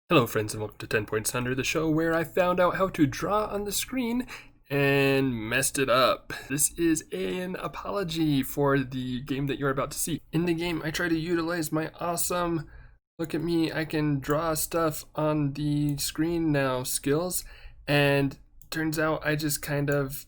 Hello friends and welcome to 10 Points Under, the show where I found out how to draw on the screen and messed it up. This is an apology for the game that you're about to see. In the game, I try to utilize my awesome, look at me, I can draw stuff on the screen now skills, and turns out I just kind of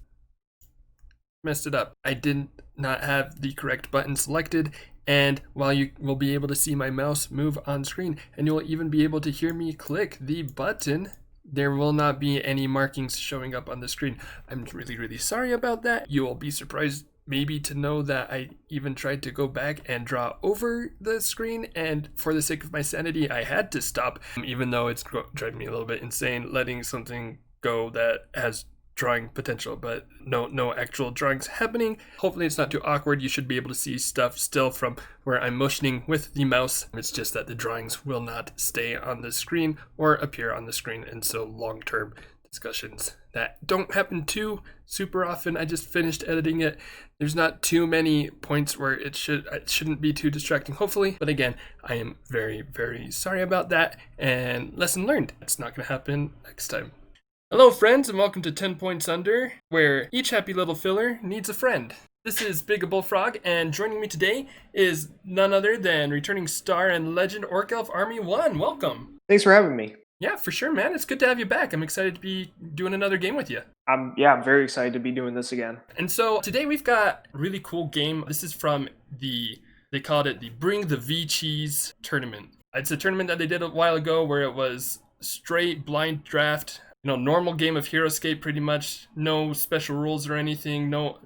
messed it up. I did not have the correct button selected, and while you will be able to see my mouse move on screen, and you'll even be able to hear me click the button, there will not be any markings showing up on the screen. I'm really sorry about that. You will be surprised maybe to know that I even tried to go back and draw over the screen, and for the sake of my sanity, I had to stop, even though it's driving me a little bit insane letting something go that has drawing potential, but no actual drawings happening. Hopefully it's not too awkward. You should be able to see stuff still from where I'm motioning with the mouse. It's just that the drawings will not stay on the screen or appear on the screen, and so long-term discussions that don't happen too super often. I just finished editing it. There's not too many points where it shouldn't be too distracting, hopefully. But again, I am very sorry about that, and lesson learned. It's not going to happen next time. Hello friends and welcome to 10 Points Under, where each happy little filler needs a friend. This is Big Bullfrog, and joining me today is none other than returning star and legend OrcElfArmyOne. Welcome. Thanks for having me. Yeah, for sure, man. It's good to have you back. I'm excited to be doing another game with you. I'm very excited to be doing this again. And so today we've got a really cool game. This is from they called it the Bring the VCheese tournament. It's a tournament that they did a while ago where it was straight blind draft. Normal game of Heroscape, pretty much. No special rules or anything. No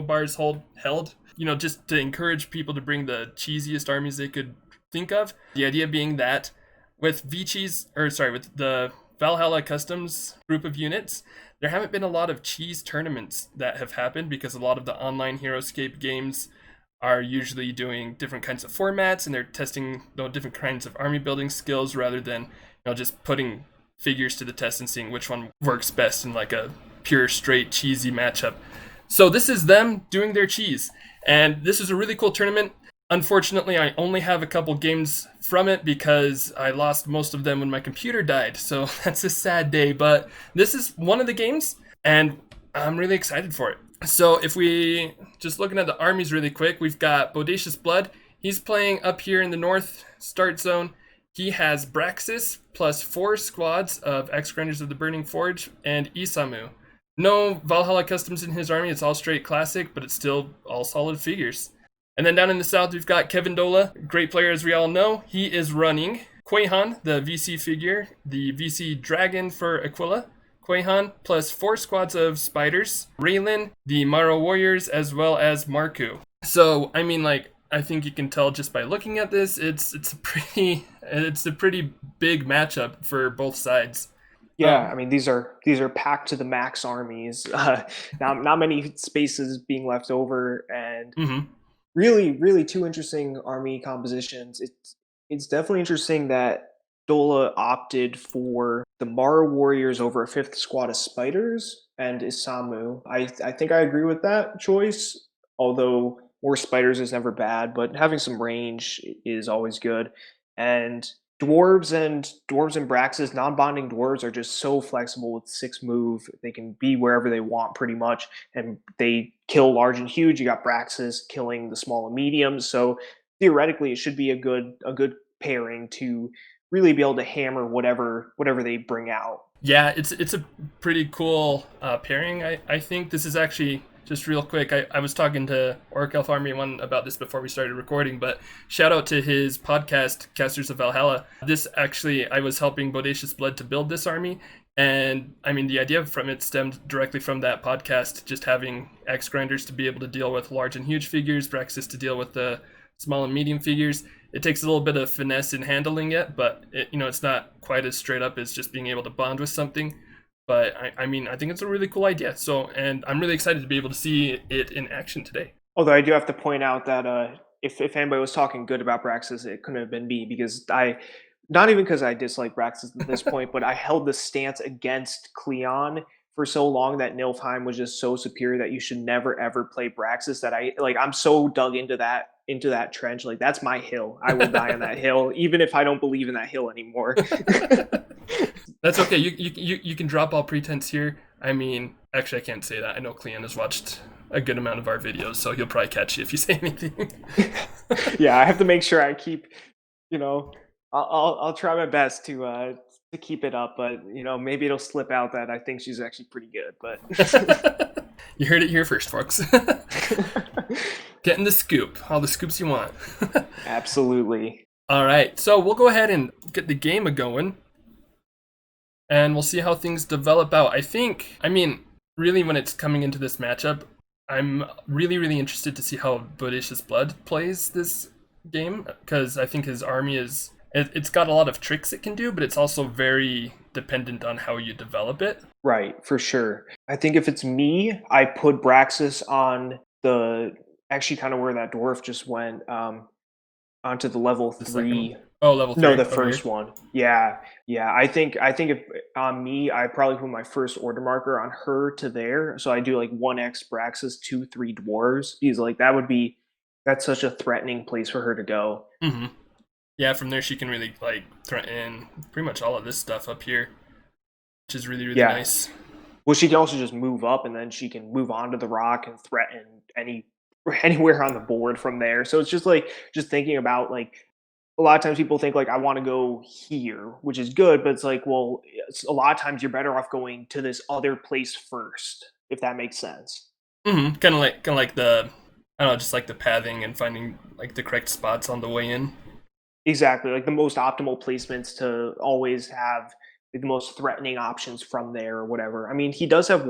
bars held. Just to encourage people to bring the cheesiest armies they could think of. The idea being that with with the Valhalla Customs group of units, there haven't been a lot of cheese tournaments that have happened because a lot of the Online Heroscape games are usually doing different kinds of formats, and they're testing different kinds of army building skills rather than just putting figures to the test and seeing which one works best in like a pure straight cheesy matchup. So this is them doing their cheese, and this is a really cool tournament. Unfortunately, I only have a couple games from it because I lost most of them when my computer died, so that's a sad day, but this is one of the games and I'm really excited for it. So if we just looking at the armies really quick, we've got BodaciousBlood. He's playing up here in the north start zone. He has Braxas plus 4 squads of Extraordinaires of the Burning Forge and Isamu. No Valhalla Customs in his army. It's all straight classic, but it's still all solid figures. And then down in the south, we've got kevindola, great player as we all know. He is running Quahon, the VC figure, the VC dragon for Aquila. Quahon plus 4 squads of spiders. Raylan, the Maro warriors, as well as Marku. So, I think you can tell just by looking at this, it's a pretty big matchup for both sides. Yeah, these are packed to the max armies. Not many spaces being left over, and really two interesting army compositions. It's definitely interesting that Dola opted for the Mara warriors over a 5th squad of spiders and Isamu. I think I agree with that choice, although more spiders is never bad, but having some range is always good. And dwarves and Braxas, non-bonding dwarves, are just so flexible with 6 move. They can be wherever they want pretty much, and they kill large and huge. You got Braxas killing the small and medium, so theoretically it should be a good pairing to really be able to hammer whatever they bring out. Yeah, it's a pretty cool pairing. I think this is actually, just real quick, I was talking to OrcElfArmyOne about this before we started recording, but shout out to his podcast, Casters of Valhalla. This actually, I was helping BodaciousBlood to build this army, and the idea from it stemmed directly from that podcast, just having X grinders to be able to deal with large and huge figures, Braxas to deal with the small and medium figures. It takes a little bit of finesse in handling it, but it's not quite as straight up as just being able to bond with something. But I think it's a really cool idea. So, and I'm really excited to be able to see it in action today. Although I do have to point out that if anybody was talking good about Braxas, it couldn't have been me, because not even because I dislike Braxas at this point, but I held the stance against Quahon for so long that Nilfheim was just so superior that you should never ever play Braxas, that I'm so dug into that that trench, like that's my hill. I will die on that hill, even if I don't believe in that hill anymore. That's okay. You can drop all pretense here. I mean, actually, I can't say that. I know Cleon has watched a good amount of our videos, so he'll probably catch you if you say anything. Yeah, I have to make sure I keep, you know, I'll try my best to keep it up, but you know, maybe it'll slip out that I think she's actually pretty good. But you heard it here first, folks. Getting the scoop, all the scoops you want. Absolutely. All right, so we'll go ahead and get the game going, and we'll see how things develop out. I mean, really, when it's coming into this matchup, I'm really interested to see how BodaciousBlood plays this game, because I think his army it's got a lot of tricks it can do, but it's also very dependent on how you develop it. Right, for sure. I think if it's me, I put Braxas on actually kind of where that dwarf just went, onto the level The 3. Oh, level 3. No, the first one. Yeah, yeah. I think if on me, I probably put my first order marker on her to there. So I do like 1x Braxas, 2-3 dwarves. Because like that's such a threatening place for her to go. Mm-hmm. Yeah, from there she can really like threaten pretty much all of this stuff up here, which is really nice. Well, she can also just move up, and then she can move onto the rock and threaten anywhere on the board from there. So it's just like just thinking about like a lot of times people think like I want to go here, which is good, but it's like, well, a lot of times you're better off going to this other place first, if that makes sense. Mm-hmm. Kind of like the, I don't know, just like the pathing and finding like the correct spots on the way in. Exactly, like the most optimal placements to always have the most threatening options from there or whatever. I mean, he does have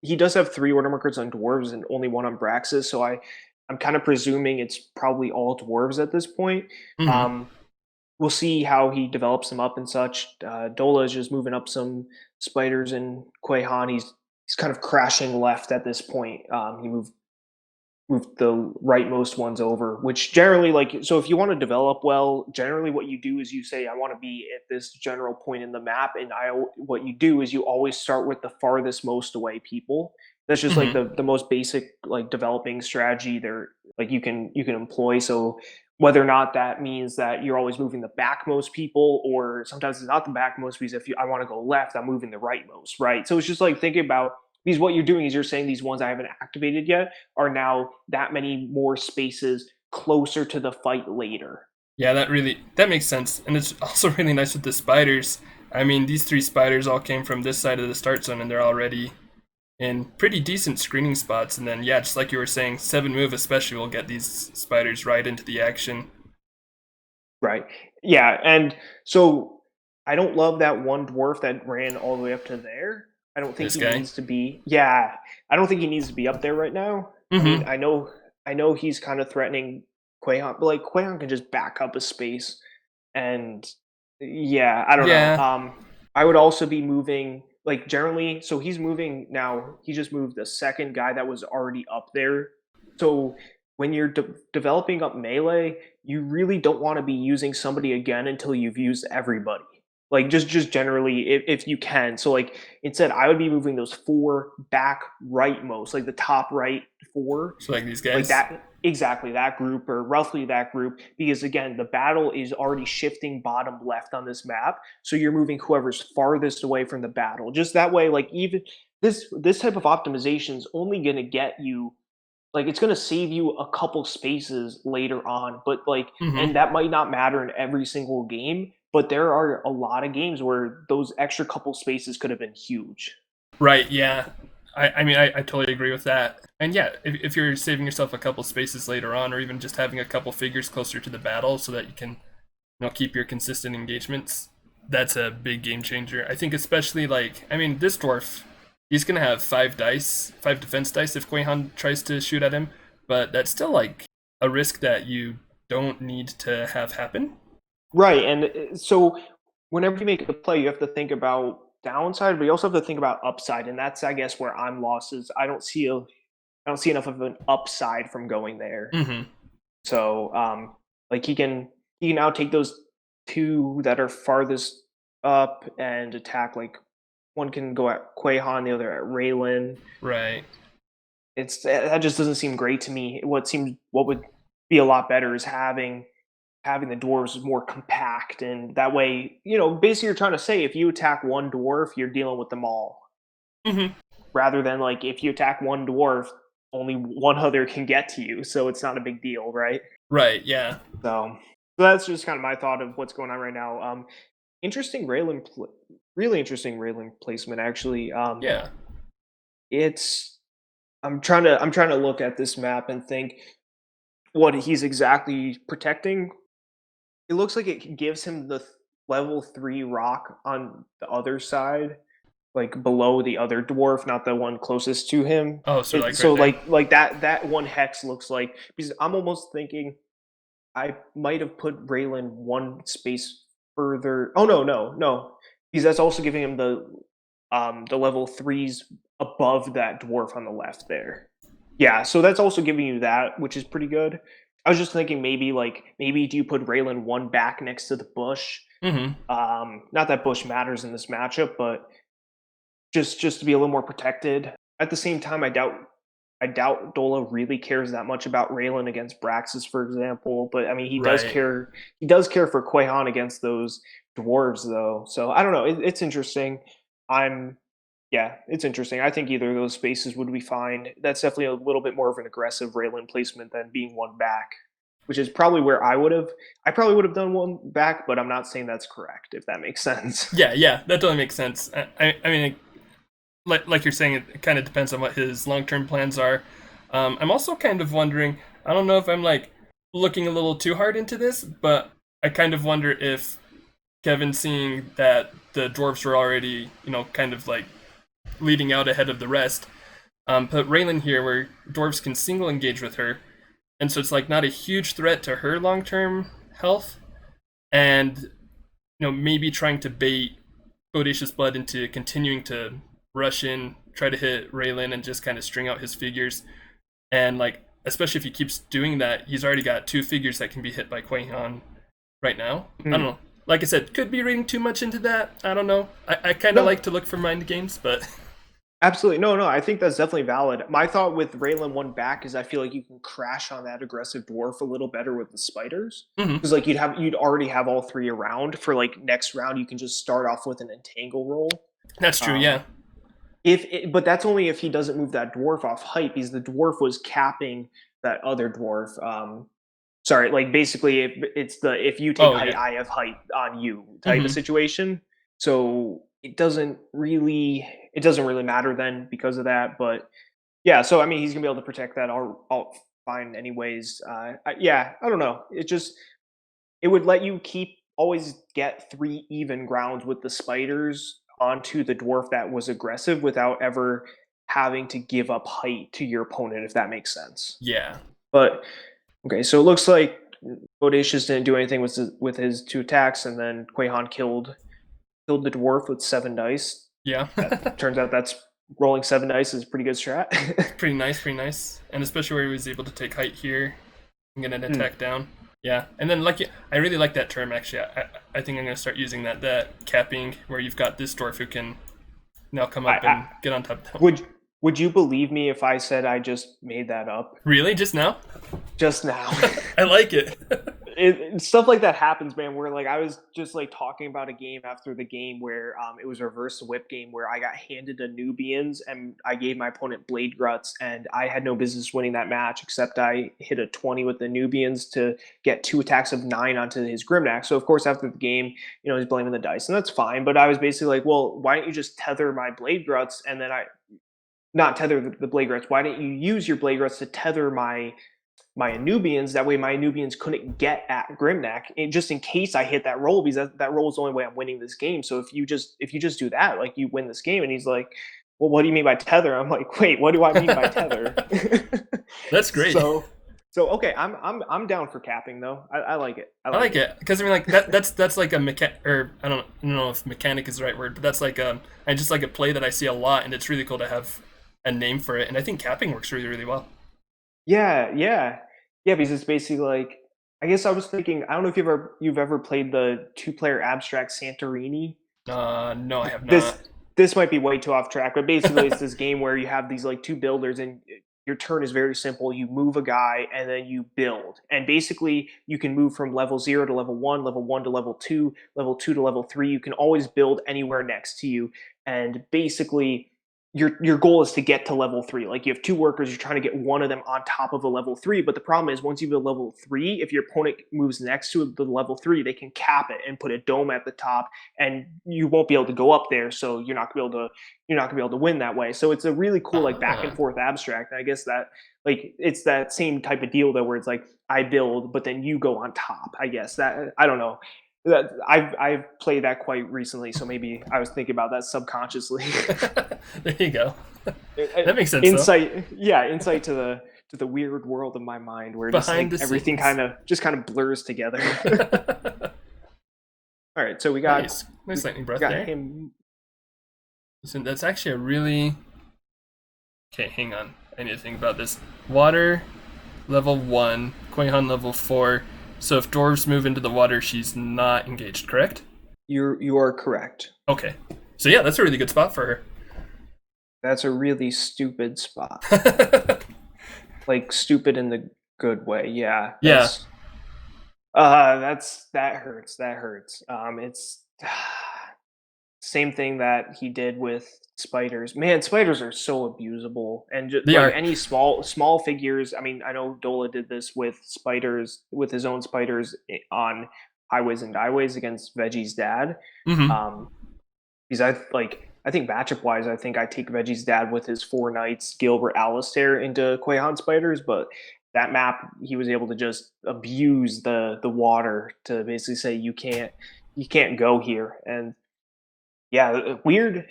he does have 3 order markers on dwarves and only 1 on Braxas, so I'm kind of presuming it's probably all dwarves at this point. Mm-hmm. We'll see how he develops them up and such. Dola is just moving up some spiders, and Quahon, he's kind of crashing left at this point. He moved the rightmost ones over, which generally, like, so if you want to develop well, generally what you do is you say, I want to be at this general point in the map, and what you do is you always start with the farthest most away people. That's just like Mm-hmm. the most basic like developing strategy there, like you can employ. So whether or not that means that you're always moving the backmost people, or sometimes it's not the backmost, because if I want to go left, I'm moving the rightmost, right? So it's just like thinking about, because what you're doing is you're saying these ones I haven't activated yet are now that many more spaces closer to the fight later. Yeah, that makes sense, and it's also really nice with the spiders. I mean, these 3 spiders all came from this side of the start zone, and they're already in pretty decent screening spots. And then, yeah, just like you were saying, 7 move especially will get these spiders right into the action. Right. Yeah. And so I don't love that one dwarf that ran all the way up to there. I don't think This he guy. needs to be. Yeah. I don't think he needs to be up there right now. I mean, Mm-hmm. I know he's kind of threatening Quahon, but like Quahon can just back up a space, and yeah, I don't know. Yeah. I would also be moving like generally. So he's moving now. He just moved the second guy that was already up there. So when you're developing up melee, you really don't want to be using somebody again until you've used everybody. Like just generally, if you can. So like instead, I would be moving those 4 back rightmost, like the top right 4, So like these like guys. that, exactly that group, or roughly that group, because again the battle is already shifting bottom left on this map, so you're moving whoever's farthest away from the battle, just that way. Like even this type of optimization is only going to get you, like it's going to save you a couple spaces later on, but like, Mm-hmm. and that might not matter in every single game, but there are a lot of games where those extra couple spaces could have been huge. Right, yeah. I mean, I totally agree with that. And yeah, if you're saving yourself a couple spaces later on, or even just having a couple figures closer to the battle so that you can, keep your consistent engagements, that's a big game changer. I think especially like, I mean, this dwarf, he's going to have 5 defense dice if Quahon tries to shoot at him, but that's still like a risk that you don't need to have happen. Right, and so whenever you make a play, you have to think about downside, but you also have to think about upside, and that's, I guess, where I'm lost. Is I don't see enough of an upside from going there. Mm-hmm. So, like he can now take those 2 that are farthest up and attack. Like one can go at Quahon, the other at Raylan. Right. That just doesn't seem great to me. What would be a lot better is having the dwarves more compact, and that way, basically you're trying to say if you attack one dwarf, you're dealing with them all. Mm-hmm. Rather than like if you attack one dwarf, only one other can get to you, so it's not a big deal, right? Right. Yeah. So that's just kind of my thought of what's going on right now. Interesting really interesting railing placement actually. Yeah. It's I'm trying to look at this map and think what he's exactly protecting. It looks like it gives him the level 3 rock on the other side, like below the other dwarf, not the one closest to him. Oh, so like So right there. like that one hex looks like, because I'm almost thinking I might have put Raylan one space further. Oh no, because that's also giving him the level 3s above that dwarf on the left there. Yeah, so that's also giving you that, which is pretty good. I was just thinking maybe do you put Raylan one back next to the bush? Mm-hmm. Not that bush matters in this matchup, but just to be a little more protected. At the same time, I doubt Dola really cares that much about Raylan against Braxas, for example. But I mean, he does Right. care. He does care for Quahon against those dwarves, though. So I don't know. It's interesting. I'm Yeah, it's interesting. I think either of those spaces would be fine. That's definitely a little bit more of an aggressive Raylan placement than being one back, which is probably where I probably would have done one back, but I'm not saying that's correct, if that makes sense. Yeah. Yeah. That totally makes sense. I mean, like you're saying, it kind of depends on what his long term plans are. I'm also kind of wondering. I don't know if I'm like looking a little too hard into this, but I kind of wonder if Kevin, seeing that the dwarves were already, kind of like leading out ahead of the rest, put Raylan here where dwarves can single engage with her, and so it's like not a huge threat to her long term health, and maybe trying to bait BodaciousBlood into continuing to rush in, try to hit Raylan, and just kind of string out his figures. And like, especially if he keeps doing that, he's already got 2 figures that can be hit by Quahon right now. I don't Hmm. know. Like I said, could be reading too much into that. I don't know. I kind of No, like to look for mind games, but absolutely. No, I think that's definitely valid. My thought with Raylan one back is I feel like you can crash on that aggressive dwarf a little better with the spiders. Mhm. Because like you'd already have all three around for like next round. You can just start off with an entangle roll. That's true. Um, Yeah. but that's only if he doesn't move that dwarf off height, because the dwarf was capping that other dwarf. Sorry, like basically it's the if you take Oh height, yeah. I have height on you type of Hmm. situation. So it doesn't really matter then because of that. But yeah, so I mean he's gonna be able to protect that all fine anyways. Yeah, I don't know. It would let you keep always get 3 even grounds with the spiders onto the dwarf that was aggressive without ever having to give up height to your opponent, if that makes sense. Yeah. But okay, so it looks like Bodacious didn't do anything with his 2 attacks, and then Quahon killed the dwarf with 7 dice. Yeah. That turns out that's rolling 7 dice is a pretty good strat. Pretty nice. Pretty nice. And especially where he was able to take height here and get an Hmm. attack down. Yeah. And then like I really like that term actually. I think I'm gonna start using that capping where you've got this dwarf who can now come up I and get on top. would you believe me if I said I just made that up Really? Just now? just now? I like it. Stuff like that happens, man. Where like I was just like talking about a game after the game where it was a reverse whip game where I got handed a Nubians and I gave my opponent Blade Gruts and I had no business winning that match except I hit a 20 with the Nubians to get 2 attacks of 9 onto his Grimnack. So of course after the game, he's blaming the dice and that's fine. But I was basically like, well, why don't you just tether my Blade Gruts and then I not tether the Blade Gruts? Why don't you use your Blade Gruts to tether my Nubians? That way my Nubians couldn't get at Grimnack, and just in case I hit that roll, because that roll is the only way I'm winning this game. So if you just do that, like you win this game. And he's like, well, what do you mean by tether? I'm like, wait, what do I mean by tether? That's great. so okay, I'm down for capping though. I like it. I I like like it. it because I mean, like that's like a or I don't know if mechanic is the right word, but that's like I just like a play that I see a lot, and it's really cool to have a name for it. And I think capping works really, really well. Yeah, because it's basically like, I guess I was thinking, I don't know if you've ever played the 2-player abstract Santorini. No, I have This not. this might be way too off track, but basically it's this game where you have these like 2 builders, and your turn is very simple. You move a guy and then you build. And basically, you can move from level 0 to level 1 to level 2 to level 3. You can always build anywhere next to you. And basically, your goal is to get to level 3. Like you have 2 workers, you're trying to get one of them on top of a level 3. But the problem is, once you build level 3, if your opponent moves next to the level 3, they can cap it and put a dome at the top, and you won't be able to go up there. So you're not gonna be able to win that way. So it's a really cool like back and forth abstract. And I guess that like it's that same type of deal though, where it's like I build, but then you go on top. I guess that I don't know. I've played that quite recently, so maybe I was thinking about that subconsciously. There you go. That makes sense. Insight, yeah, insight to the weird world of my mind, where just like everything kind of blurs together. All right, so we got nice lightning breath there. Him. Listen, that's actually a really okay. Hang on, I need to think about this. Water, level 1, Quahon level 4. So if dwarves move into the water, she's not engaged, correct? You are correct. Okay. So yeah, that's a really good spot for her. That's a really stupid spot. Like stupid in the good way. Yeah. Yeah. That hurts. That hurts. It's same thing that he did with spiders. Man, spiders are so abusable, and just like any small figures. I mean, I know Dola did this with spiders, with his own spiders on highways and highways against Veggie's dad. Because I think matchup wise, I think I take Veggie's dad with his 4 knights, Gilbert, Alistair into Quahon spiders, but that map he was able to just abuse the water to basically say you can't go here. And yeah, weird.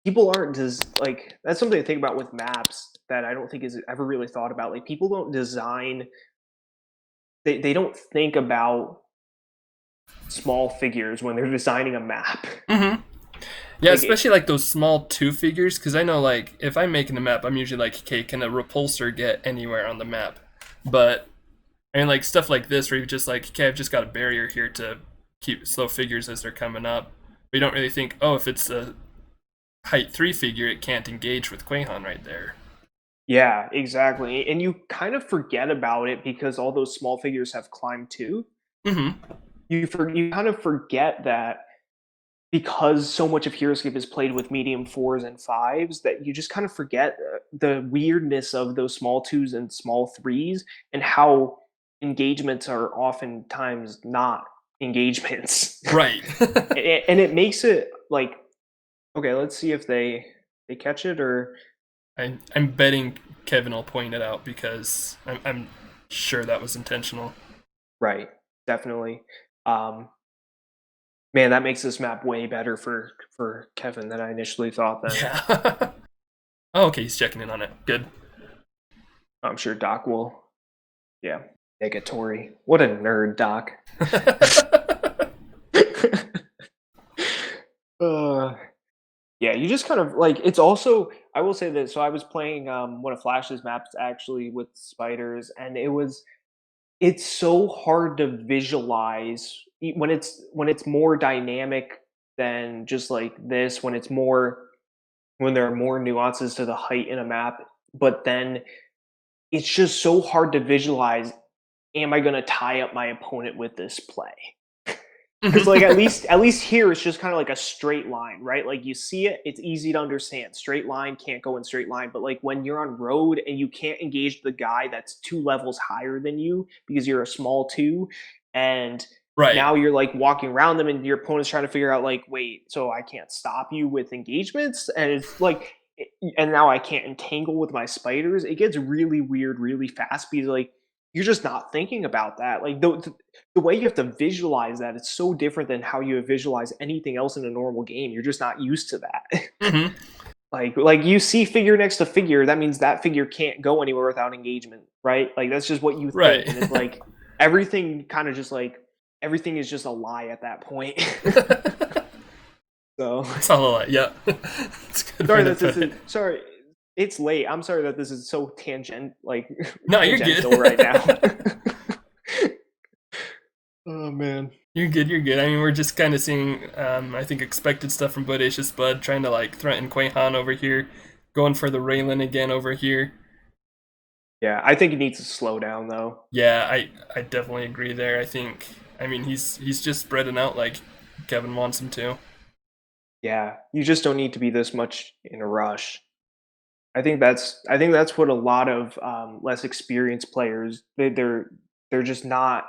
People aren't like that's something to think about with maps that I don't think is ever really thought about. Like people don't design, they don't think about small figures when they're designing a map. Yeah, like, especially like those small 2 figures, because I know like if I'm making a map, I'm usually like, okay, can a repulsor get anywhere on the map? But I mean, like stuff like this where you're just like, okay, I've just got a barrier here to keep slow figures as they're coming up. But you don't really think, oh, if it's a height 3 figure, it can't engage with Quahon right there. Yeah, exactly. And you kind of forget about it because all those small figures have climb too. You kind of forget that because so much of Heroscape is played with medium 4s and 5s that you just kind of forget the weirdness of those small 2s and small 3s and how engagements are oftentimes not engagements. Right. And it makes it like, okay, let's see if they catch it, or I'm betting Kevin will point it out because I'm sure that was intentional. Right, definitely. Man, that makes this map way better for Kevin than I initially thought. Then. Yeah. Oh, okay, he's checking in on it. Good. I'm sure Doc will. Yeah, negatory. What a nerd, Doc. Yeah, you just kind of like, it's also, I will say this. So I was playing one of Flash's maps actually with spiders, and it's so hard to visualize when it's more dynamic than just like this, when there are more nuances to the height in a map, but then it's just so hard to visualize, am I going to tie up my opponent with this play? Because like at least here it's just kind of like a straight line, right? Like you see it, it's easy to understand. Straight line can't go in straight line, but like when you're on road and you can't engage the guy that's 2 levels higher than you because you're a small 2, and now you're like walking around them and your opponent's trying to figure out like, wait, so I can't stop you with engagements, and it's like, and now I can't entangle with my spiders. It gets really weird really fast because like you're just not thinking about that. Like the way you have to visualize that, it's so different than how you visualize anything else in a normal game. You're just not used to that. Like you see figure next to figure, that means that figure can't go anywhere without engagement, right? Like that's just what you think. And it's like everything kind of just like, everything is just a lie at that point. So it's all a lie. Yeah. Sorry, it's late. I'm sorry that this is so tangential you're good right now. Oh man, you're good. I mean, we're just kind of seeing, I think, expected stuff from BodaciousBlood, trying to like threaten Quahon over here, going for the Raylan again over here. Yeah, I think he needs to slow down though. Yeah, I definitely agree there. I mean he's just spreading out like Kevin wants him to. Yeah, you just don't need to be this much in a rush. I think that's what a lot of less experienced players they're just not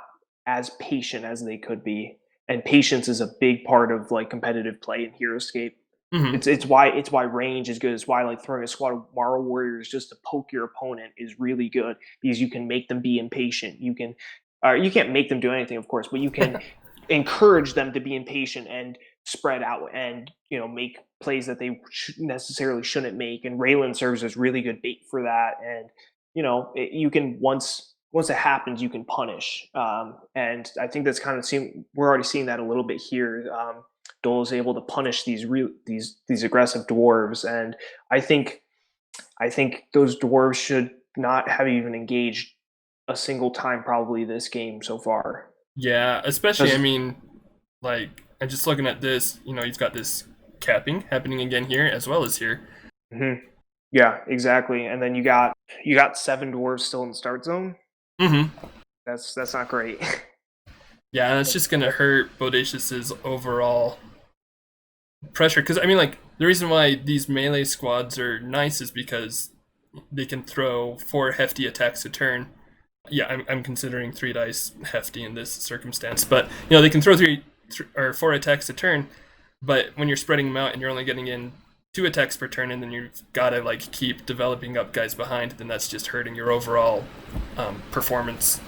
as patient as they could be, and patience is a big part of like competitive play in Heroscape. Hmm. It's why range is good. It's why like throwing a squad of Morrow Warriors just to poke your opponent is really good because you can make them be impatient. You can't make them do anything, of course, but you can encourage them to be impatient and spread out and make plays that they necessarily shouldn't make. And Raylan serves as really good bait for that. And you can once it happens, you can punish. And I think that's kind of we're already seeing that a little bit here. Dole is able to punish these aggressive dwarves, and I think I think those dwarves should not have even engaged a single time probably this game so far. Yeah, especially I Because mean like I'm just looking at this, you've got this capping happening again here as well as here. mhm. Yeah, exactly. And then you got 7 dwarves still in the start zone. Hmm. That's not great. Yeah, and it's just gonna hurt Bodacious's overall pressure. Because I mean, like the reason why these melee squads are nice is because they can throw 4 hefty attacks a turn. Yeah, I'm considering 3 dice hefty in this circumstance, but they can throw or 4 attacks a turn. But when you're spreading them out and you're only getting in 2 attacks per turn, and then you've got to like keep developing up guys behind, then that's just hurting your overall performance.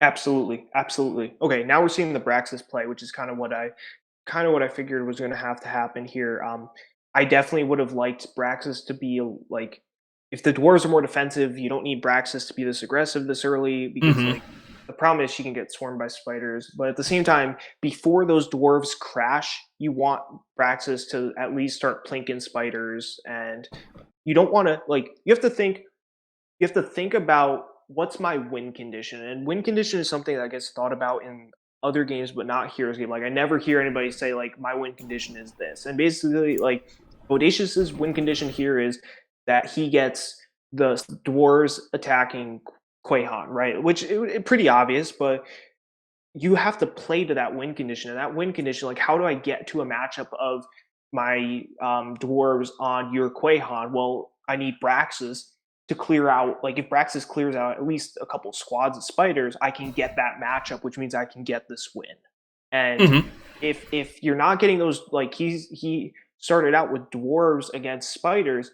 Absolutely, absolutely. Okay, now we're seeing the Braxas play, which is kind of what I figured was going to happen here. I definitely would have liked Braxas to be like, if the dwarves are more defensive, you don't need Braxas to be this aggressive this early because Hmm. like the problem is she can get swarmed by spiders. But at the same time, before those dwarves crash, you want Braxas to at least start plinking spiders, and you don't want to like you have to think about what's my win condition, and win condition is something that gets thought about in other games, but not Heroes game. Like I never hear anybody say like my win condition is this, and basically like Bodacious's win condition here is that he gets the dwarves attacking Quahon, right? Which pretty obvious, but you have to play to that win condition. And that win condition, like how do I get to a matchup of my dwarves on your Quahon? Well, I need Braxas to clear out. Like if Braxas clears out at least a couple squads of spiders, I can get that matchup, which means I can get this win. And Hmm. if you're not getting those, like he started out with dwarves against spiders.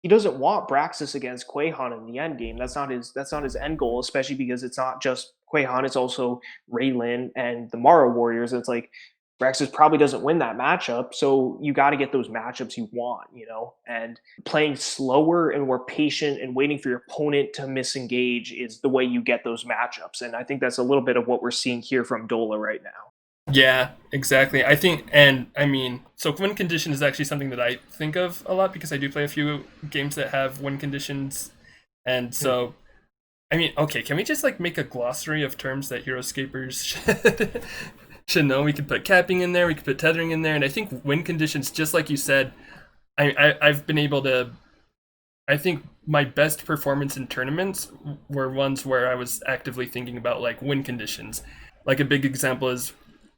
He doesn't want Braxas against Quahon in the end game. That's not his end goal, especially because it's not just Quahon, it's also Raylan and the Morrow Warriors. It's like Braxas probably doesn't win that matchup, so you got to get those matchups you want. And playing slower and more patient and waiting for your opponent to misengage is the way you get those matchups. And I think that's a little bit of what we're seeing here from Dola right now. Yeah, exactly. I think, and I mean, so win condition is actually something that I think of a lot because I do play a few games that have win conditions, and Hmm. so I mean, okay, can we just like make a glossary of terms that Heroscapers should know? We could put capping in there, we could put tethering in there, and I think win conditions, just like you said, I've been able to. I think my best performance in tournaments were ones where I was actively thinking about like win conditions. Like a big example is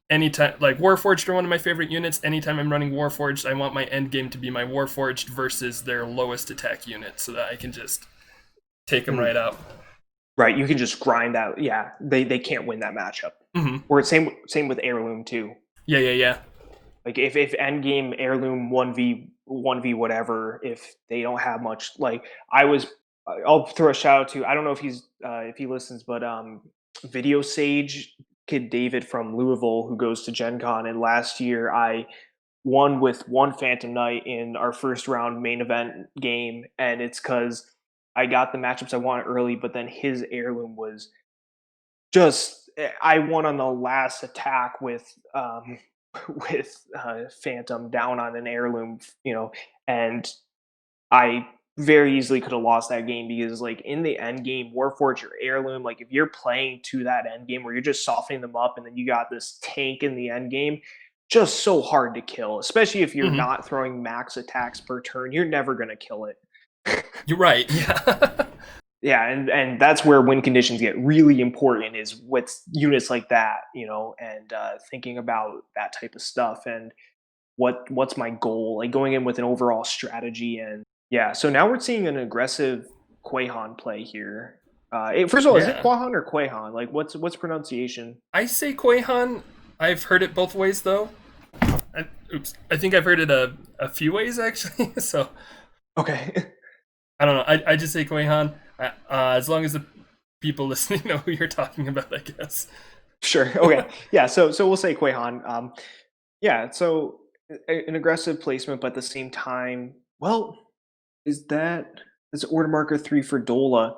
anytime, like Warforged are one of my favorite units. Anytime I'm running Warforged, I want my end game to be my Warforged versus their lowest attack unit, so that I can just take them Hmm. right out. Right, you can just grind that. Yeah, they can't win that matchup. Hmm. Or same with Heirloom too. Yeah, yeah, yeah. Like if end game Heirloom 1v whatever, if they don't have much, like I'll throw a shout out to, I don't know if he listens, but Video Sage kid David from Louisville who goes to Gen Con, and last year I won with one Phantom Knight in our first round main event game, and it's because I got the matchups I wanted early, but then his Heirloom was just, I won on the last attack with with Phantom down on an Heirloom, and I very easily could have lost that game because like in the end game, Warforged or Heirloom, like if you're playing to that end game where you're just softening them up and then you got this tank in the end game, just so hard to kill, especially if you're Hmm. not throwing max attacks per turn. You're never gonna kill it. You're right. Yeah. Yeah, and that's where win conditions get really important, is with units like that, and thinking about that type of stuff, and what's my goal, like going in with an overall strategy. And yeah, so now we're seeing an aggressive Quahon play here. First of all, is it Yeah. Quahon or Quahon? Like, what's pronunciation? I say Quahon. I've heard it both ways though. Oops. I think I've heard it a few ways actually. So Okay. I don't know. I just say Quahon. As long as the people listening know who you're talking about, I guess. Sure. Okay. Yeah. So we'll say Quahon. Yeah. So an aggressive placement, but at the same time, well, is that is order marker 3 for Dola?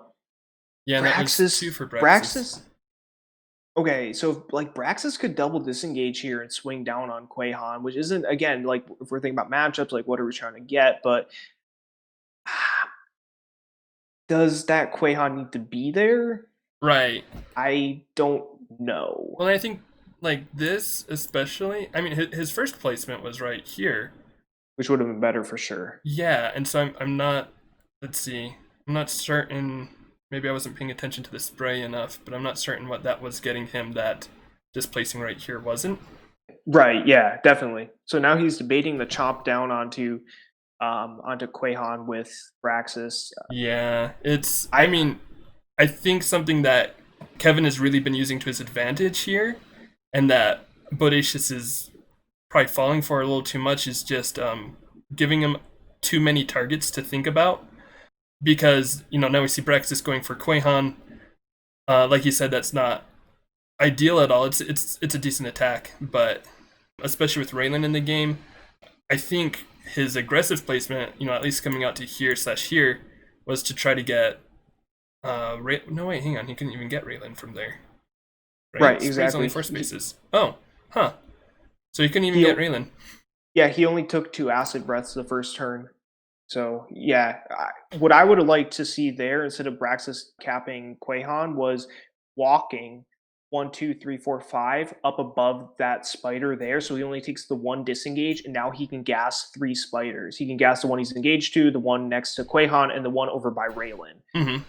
Yeah, and that was Braxas. 2 for Braxas. Braxas. Okay, so like Braxas could double disengage here and swing down on Quahon, which isn't, again, like if we're thinking about matchups, like what are we trying to get? But does that Quahon need to be there? Right. I don't know. Well, I think like this especially. I mean, his first placement was right here. Which would have been better for sure. Yeah, and so I'm not. Let's see. I'm not certain. Maybe I wasn't paying attention to the spray enough, but I'm not certain what that was getting him that just placing right here wasn't. Right, yeah, definitely. So now he's debating the chop down onto Quahon with Braxas. Yeah, it's. I I mean, I think something that Kevin has really been using to his advantage here, and that Bodacious is probably falling for a little too much, is just giving him too many targets to think about. Because now we see Braxis going for Quahon. Like you said, that's not ideal at all. It's a decent attack, but especially with Raylan in the game, I think his aggressive placement, at least coming out to here/here, was to try to get. No wait, hang on. He couldn't even get Raylan from there. Right? right, Spray's only exactly. 4 spaces. Oh, huh. So he couldn't even He get Raylan. Yeah, he only took 2 acid breaths the first turn. So yeah, what I would have liked to see there, instead of Braxis capping Quahon, was walking 1, 2, 3, 4, 5 up above that spider there. So he only takes the 1 disengage, and now he can gas 3 spiders. He can gas the one he's engaged to, the one next to Quahon, and the one over by Raylan. Mm-hmm.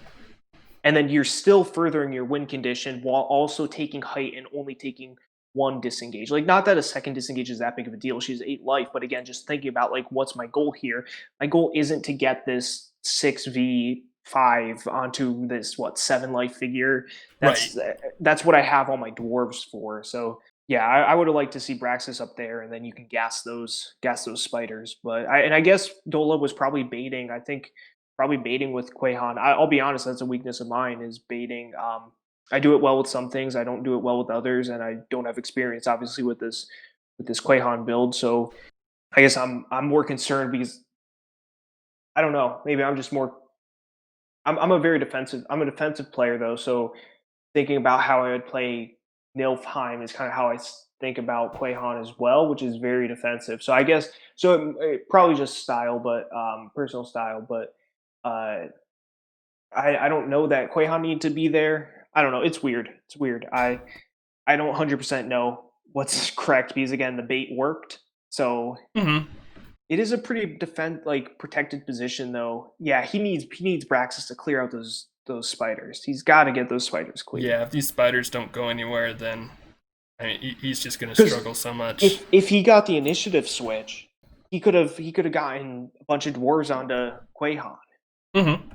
And then you're still furthering your win condition while also taking height and only taking 1 disengage. Like, not that a second disengage is that big of a deal. She's 8 life, but again, just thinking about like what's my goal here. My goal isn't to get this 6v5 onto this 7 life figure. Right. That's what I have all my dwarves for. So yeah, I would have liked to see Braxis up there, and then you can gas those spiders. But I guess Dola was probably baiting. I think probably baiting with Quahon. I'll be honest, that's a weakness of mine, is baiting. I do it well with some things, I don't do it well with others, and I don't have experience obviously with this Quahon build. So I guess I'm more concerned because I don't know. Maybe I'm just more. I'm a very defensive. I'm a defensive player though, so thinking about how I would play Nilfheim is kind of how I think about Quahon as well, which is very defensive. So I guess so. It probably just style, but personal style. But I don't know that Quahon need to be there. I don't know. It's weird. It's weird. I don't 100% know what's correct, because again, the bait worked. So Mm-hmm. it is a pretty protected position though. Yeah, he needs Braxis to clear out those spiders. He's got to get those spiders clear. Yeah, if these spiders don't go anywhere, then I mean, he's just gonna Because struggle so much. if he got the initiative switch, he could have gotten a bunch of dwarves onto Quahon Mm-hmm.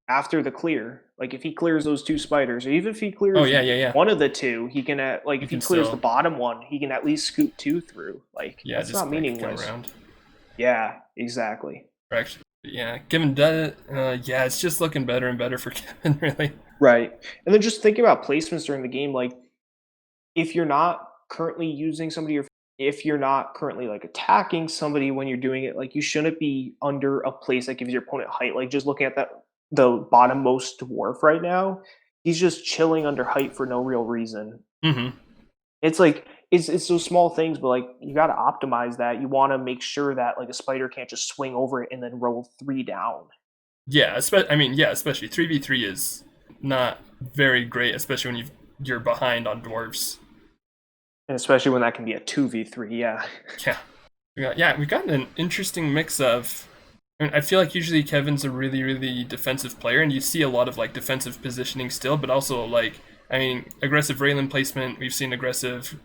after the clear. Like if he clears those 2 spiders, or even if he clears Oh yeah. one of the 2, he can like if he can clears still. the bottom one, he can at least scoop 2 through. Like Yeah, that's just not like come meaningless. around. Yeah, exactly. Actually, yeah, Kevin does. Yeah, it's just looking better and better for Kevin, really. Right. And then just thinking about placements during the game, like if you're not currently using somebody, or if you're not currently like attacking somebody when you're doing it, like you shouldn't be under a place that gives your opponent height. Like just looking at the bottommost dwarf right now, he's just chilling under height for no real reason. Mm-hmm. It's like it's those small things, but like you got to optimize that. You want to make sure that like a spider can't just swing over it and then roll 3 down. Yeah, especially 3v3 is not very great, especially when you're behind on dwarves. And especially when that can be a 2v3. Yeah. Yeah, we got an interesting mix of I mean, I feel like usually Kevin's a really, really defensive player, and you see a lot of like defensive positioning still, but also like, I mean, aggressive Raylan placement. We've seen aggressive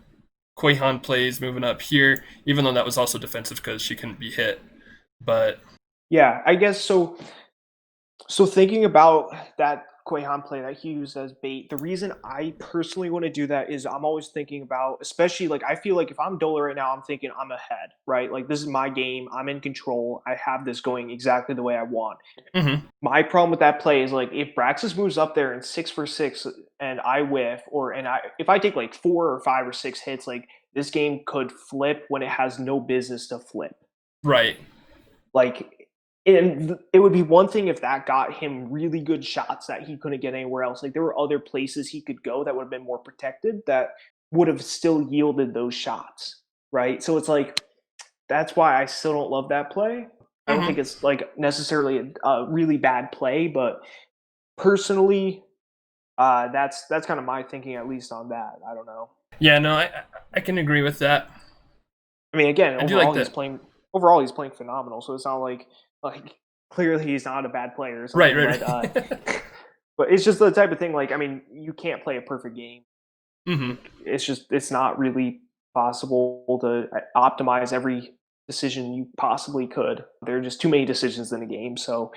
Quahon plays moving up here, even though that was also defensive because she couldn't be hit. But Yeah, I guess so. So thinking about that Quahon play that he used as bait, the reason I personally want to do that is I'm always thinking about, especially like I feel like if I'm Dola right now, I'm thinking I'm ahead, right? Like this is my game, I'm in control, I have this going exactly the way I want. mm-hmm. My problem with that play is like if Braxas moves up there and 6 for 6 and I whiff, or and I if I take like 4 or 5 or 6 hits, like this game could flip when it has no business to flip. Right. Like, and it would be one thing if that got him really good shots that he couldn't get anywhere else. Like there were other places he could go that would have been more protected that would have still yielded those shots, right? So it's like that's why I still don't love that play. I don't Mm-hmm. think it's like necessarily a really bad play, but personally, that's kind of my thinking at least on that. I don't know. Yeah, no, I can agree with that. I mean, again, I do like overall that. he's playing phenomenal. So it's not like clearly he's not a bad player or Right, something. right. But but it's just the type of thing. Like I mean, you can't play a perfect game. mm-hmm. It's not really possible to optimize every decision you possibly could. There are just too many decisions in a game. So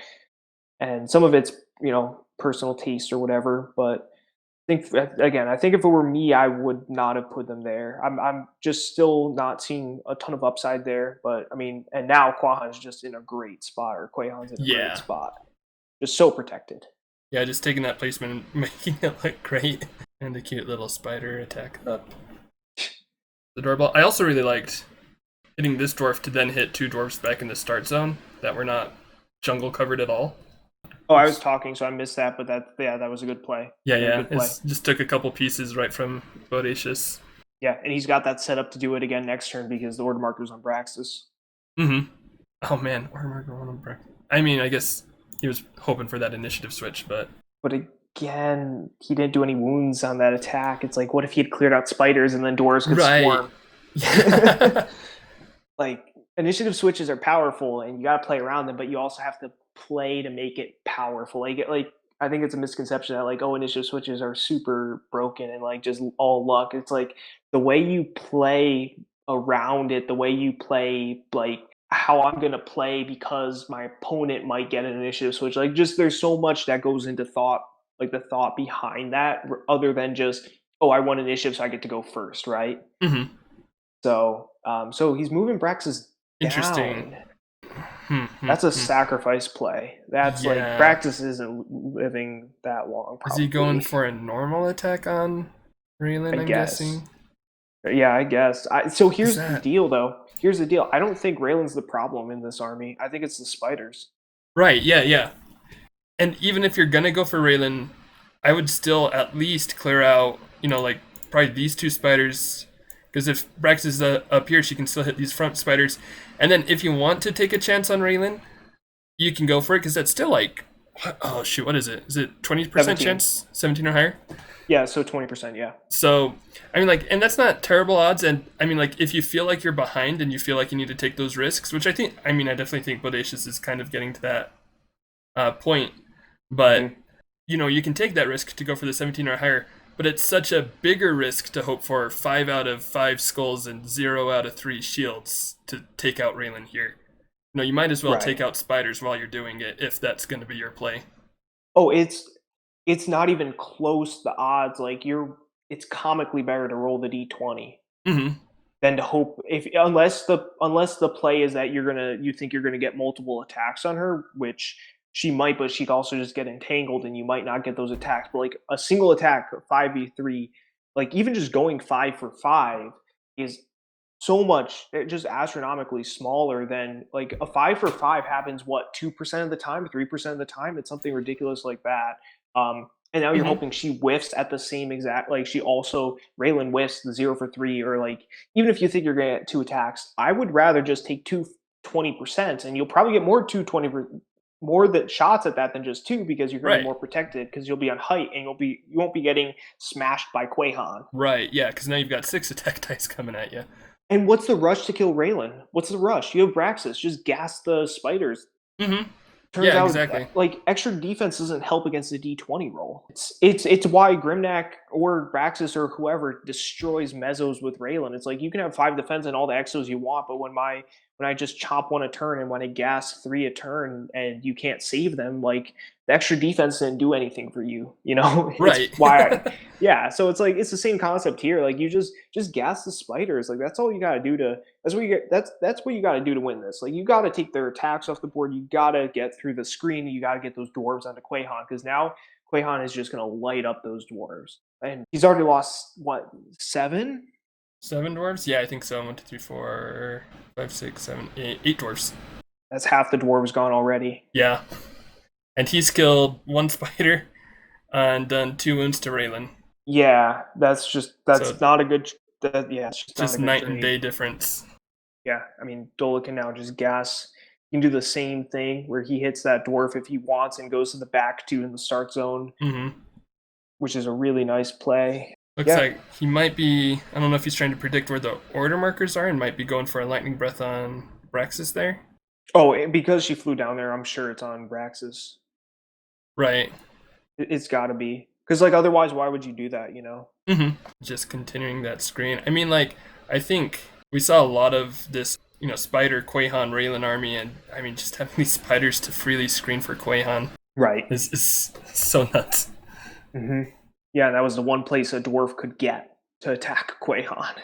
and some of it's personal taste or whatever. But think again, I think if it were me, I would not have put them there. I'm just still not seeing a ton of upside there. But I mean, and now Quahon's just in a great spot, or Quahon's in a great Yeah. spot, just so protected. Yeah, just taking that placement and making it look great. And the cute little spider attack up. The doorbell. I also really liked hitting this dwarf to then hit 2 dwarfs back in the start zone that were not jungle covered at all. Oh, I was talking, so I missed that. But that was a good play. Yeah, Very yeah. good play. It just took a couple pieces right from Bodacious. Yeah, and he's got that set up to do it again next turn because the order marker's on Braxas. Mm-hmm. Oh man, order marker on Braxas. I mean, I guess he was hoping for that initiative switch, but again, he didn't do any wounds on that attack. It's like, what if he had cleared out spiders and then doors could swarm? Yeah. Like initiative switches are powerful, and you got to play around them, but you also have to play to make it powerful. Like I think it's a misconception that like, oh, initiative switches are super broken and like just all luck. It's like the way you play around it, the way you play like how I'm gonna play because my opponent might get an initiative switch. Like just there's so much that goes into thought, like the thought behind that, other than just oh I won initiative so I get to go first, right? Mm-hmm. So he's moving Braxas Interesting. down. That's a sacrifice play. That's like Braxas isn't living that long. Probably. Is he going for a normal attack on Raylan? I'm guessing. Yeah, I guess. So here's the deal, though. Here's the deal. I don't think Raylan's the problem in this army. I think it's the spiders. Right. Yeah. Yeah. And even if you're gonna go for Raylan, I would still at least clear out, like probably these 2 spiders, because if Brax is up here, she can still hit these front spiders. And then if you want to take a chance on Raylan, you can go for it, because that's still like, oh shoot, what is it? Is it 20% chance? 17 or higher? Yeah, so 20%, yeah. So, I mean, like, and that's not terrible odds. And I mean, like, if you feel like you're behind and you feel like you need to take those risks, which I definitely think Bodacious is kind of getting to that point. But, you can take that risk to go for the 17 or higher. But it's such a bigger risk to hope for 5 out of 5 skulls and 0 out of 3 shields to take out Raylan here. You might as well take out spiders while you're doing it, if that's going to be your play. Oh, it's not even close, the odds. Like it's comically better to roll the d20 than to hope unless the play is that you think you're gonna get multiple attacks on her, which she might, but she could also just get entangled and you might not get those attacks. But like a single attack 5v3, like even just going 5 for 5 is so much, just astronomically smaller than like a 5 for 5 happens what 2% of the time, 3% of the time. It's something ridiculous like that. And now you're hoping she whiffs at the same exact, like she also Raylan whiffs the 0 for 3, or like even if you think you're gonna get 2 attacks, I would rather just take 20%, and you'll probably get more that shots at that than just 2, because you're going to be more protected because you'll be on height and you won't be getting smashed by Quahon. Right, yeah, because now you've got 6 attack dice coming at you. And what's the rush to kill Raylan? What's the rush? You have Braxas. Just gas the spiders. Mm-hmm. Turns Yeah, out exactly. like extra defense doesn't help against the D20 roll. It's why Grimnak or Braxas or whoever destroys mezzos with Raylan. It's like you can have 5 defense and all the exos you want, but when I just chop 1 a turn and when I gas 3 a turn and you can't save them, like the extra defense didn't do anything for you. It's Right. why yeah, so it's like it's the same concept here. Like you just gas the spiders. Like that's all you gotta do to that's what you get. That's what you got to do to win this. Like you got to take their attacks off the board. You got to get through the screen. You got to get those dwarves onto Quahon because now Quahon is just going to light up those dwarves. And he's already lost what 7? 7 dwarves? Yeah, I think so. 1, 2, 3, 4, 5, 6, 7, 8. 8 dwarves. That's half the dwarves gone already. Yeah. And he's killed 1 spider and done 2 wounds to Raylan. Yeah, that's So not a good. It's just not a night good and trade. day difference. Yeah, I mean Dola can now just gas. He can do the same thing where he hits that dwarf if he wants and goes to the back 2 in the start zone, which is a really nice play. Looks like he might be, I don't know if he's trying to predict where the order markers are and might be going for a lightning breath on Braxas there. Oh, because she flew down there, I'm sure it's on Braxas. Right. It's got to be. Because, like, otherwise, why would you do that, Just continuing that screen. I mean, like, I think we saw a lot of this, Spider, Quahon, Raylan army, and, I mean, just having these spiders to freely screen for Quahon. Right. Is so nuts. Mm-hmm. Yeah, that was the one place a dwarf could get to attack Quahon.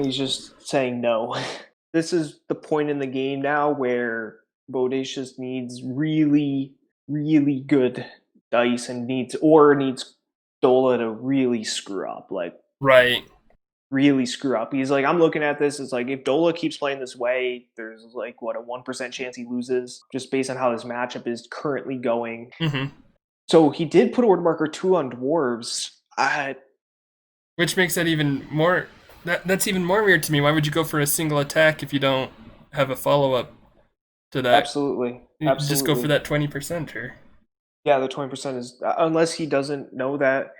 He's just saying no. This is the point in the game now where Bodacious needs really, really good dice and needs Dola to really screw up. Like, right. Really screw up. He's like, I'm looking at this. It's like, if Dola keeps playing this way, there's like, what, a 1% chance he loses just based on how this matchup is currently going. So he did put order marker 2 on dwarves. Which makes that even more. That's even more weird to me. Why would you go for a single attack if you don't have a follow up to that? Absolutely. Just go for that 20% or. Yeah, the 20% is unless he doesn't know that.